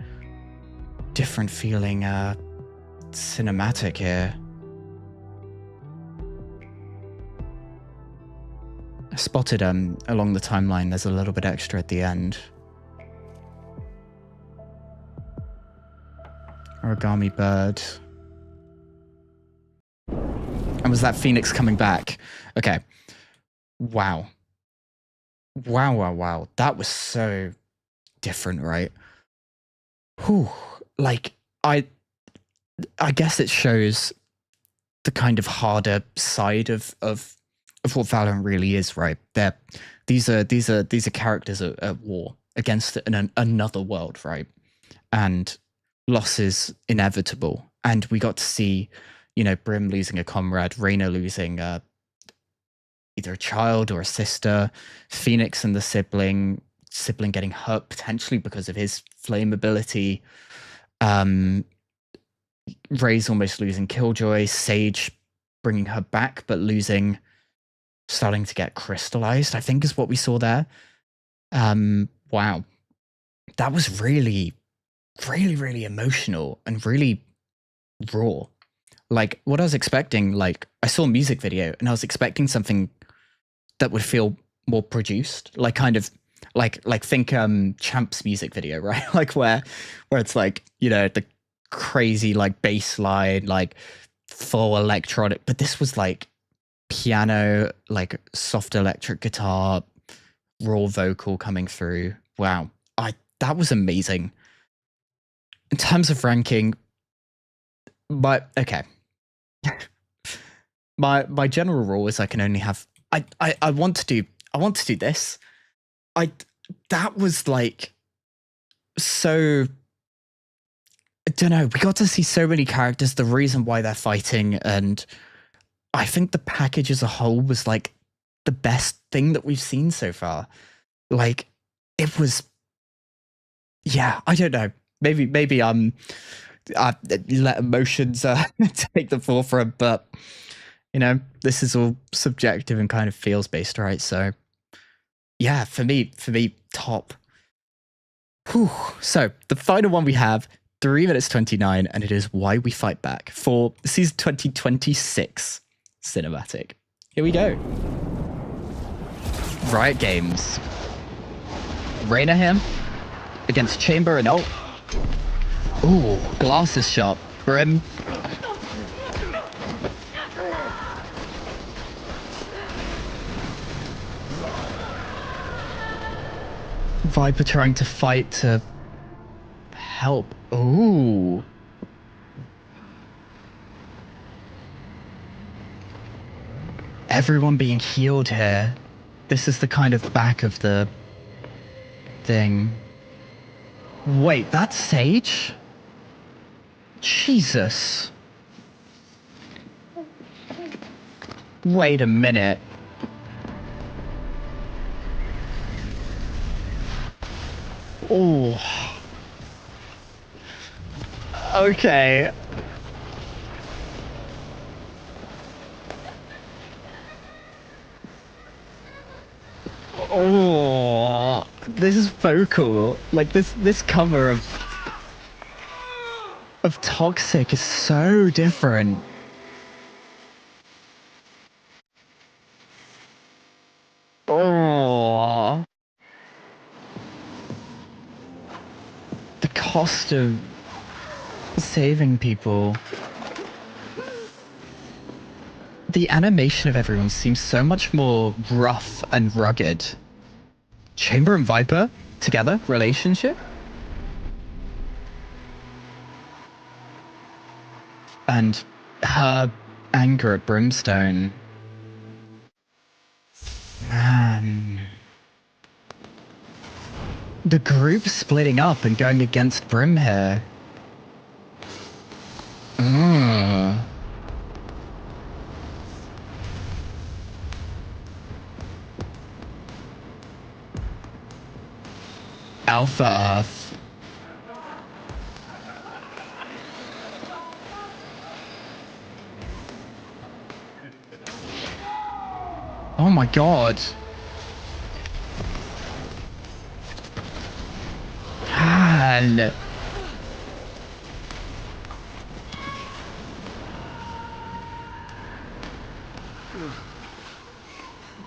feeling cinematic here. I spotted along the timeline there's a little bit extra at the end. Origami bird. And was that Phoenix coming back? Okay. Wow. Wow. That was so different, right? Whew. Like, I guess it shows the kind of harder side of what Valorant really is, right? These are characters at war against another world, right? and loss is inevitable. And we got to see, you know, Brim losing a comrade, Reyna losing either a child or a sister, Phoenix and the sibling getting hurt potentially because of his flame ability. Ray's almost losing Killjoy, Sage bringing her back but starting to get crystallized, I think is what we saw there. Wow. That was really, really, really emotional and really raw. Like what I was expecting, like I saw a music video and I was expecting something that would feel more produced, like kind of like think Champ's music video, right? Like where it's like, you know, the crazy like bass line, like full electronic, but this was like piano, like soft electric guitar, raw vocal coming through. Wow. That was amazing. In terms of ranking, but okay. my general rule is I can only have I want to do this. That was like so, I don't know, we got to see so many characters, the reason why they're fighting, and I think the package as a whole was like the best thing that we've seen so far. Like it was, yeah, I don't know. Maybe I let emotions take the forefront, but you know, this is all subjective and kind of feels based, right? So yeah, for me, top. Whew. So the final one we have, 3 minutes 29, and it is Why We Fight Back for season 2026 cinematic. Here we go. Riot Games. Reyna him against Chamber and ult. Ooh, glasses shot. Brim. Viper trying to fight to help. Ooh. Everyone being healed here. This is the kind of back of the thing. Wait, that's Sage? Jesus. Wait a minute. Oh. Okay. Oh, this is vocal. Like this cover of Toxic is so different. Oh. The cost of saving people. The animation of everyone seems so much more rough and rugged. Chamber and Viper together, relationship? And her anger at Brimstone. Man. The group splitting up and going against Brim here. Alpha Earth. Oh my god. Man.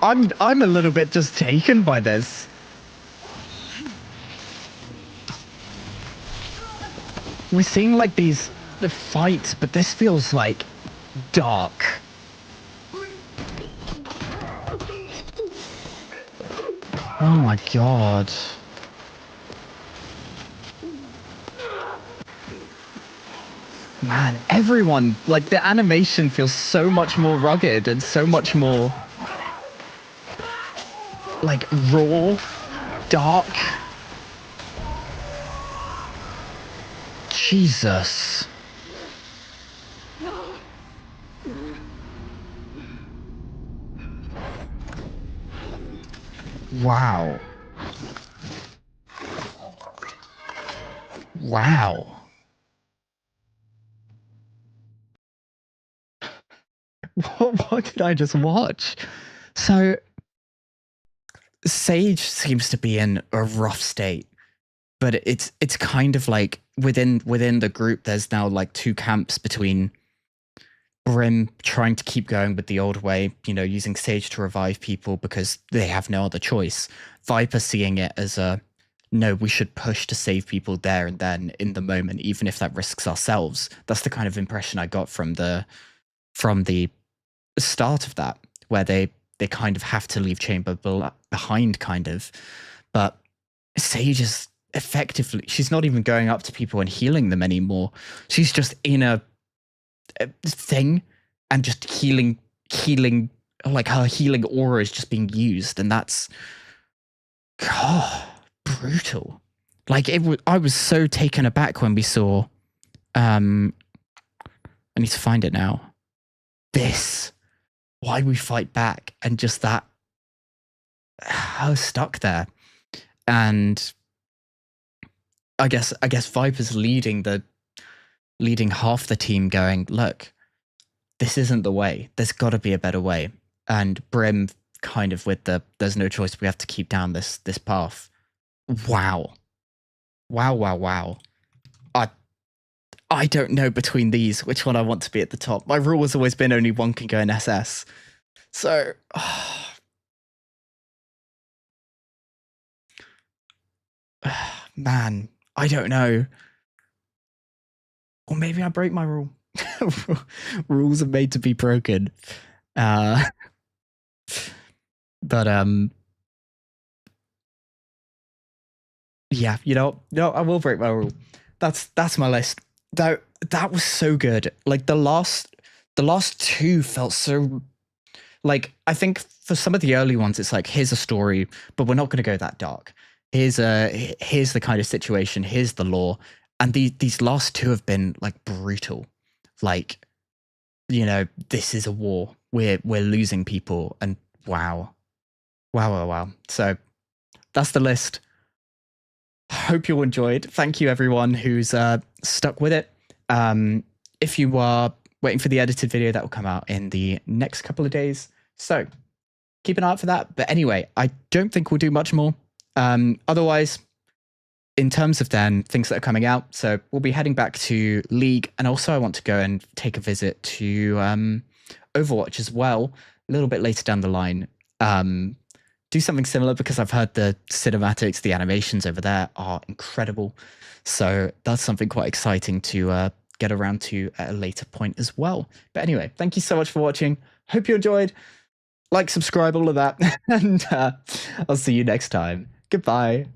I'm a little bit just taken by this. We're seeing like the fights, but this feels like dark. Oh my god. Man, everyone, like the animation feels so much more rugged and so much more like raw, dark. Jesus. Wow. Wow. What did I just watch? So, Sage seems to be in a rough state, but it's kind of like within the group, there's now like two camps between Brim trying to keep going with the old way, you know, using Sage to revive people because they have no other choice. Viper seeing it as a, no, we should push to save people there and then in the moment, even if that risks ourselves. That's the kind of impression I got from the start of that, where they kind of have to leave Chamber behind, kind of. But Sage is effectively, she's not even going up to people and healing them anymore. She's just in a thing and just healing, like her healing aura is just being used, and that's brutal. Like I was so taken aback when we saw I need to find it now. This, why we fight back, and just that I was stuck there. And I guess Viper's leading half the team, going, look, this isn't the way. There's got to be a better way. And Brim kind of with the, there's no choice. We have to keep down this path. Wow. I don't know between these which one I want to be at the top. My rule has always been only one can go in SS. So, man, I don't know. Or maybe I break my rule. Rules are made to be broken. But yeah, no, I will break my rule. That's my list. That was so good. Like the last two felt so, like, I think for some of the early ones it's like, here's a story, but we're not going to go that dark. Here's the kind of situation, here's the lore. And these last two have been like brutal. Like, you know, this is a war. We're losing people, and wow. So that's the list. Hope you all enjoyed. Thank you everyone who's stuck with it. If you are waiting for the edited video, that will come out in the next couple of days. So keep an eye out for that. But anyway, I don't think we'll do much more. Otherwise, in terms of then things that are coming out, so we'll be heading back to League, and also I want to go and take a visit to Overwatch as well, a little bit later down the line. Do something similar because I've heard the cinematics, the animations over there are incredible. So that's something quite exciting to get around to at a later point as well. But anyway, thank you so much for watching. Hope you enjoyed. Like, subscribe, all of that. And I'll see you next time. Goodbye.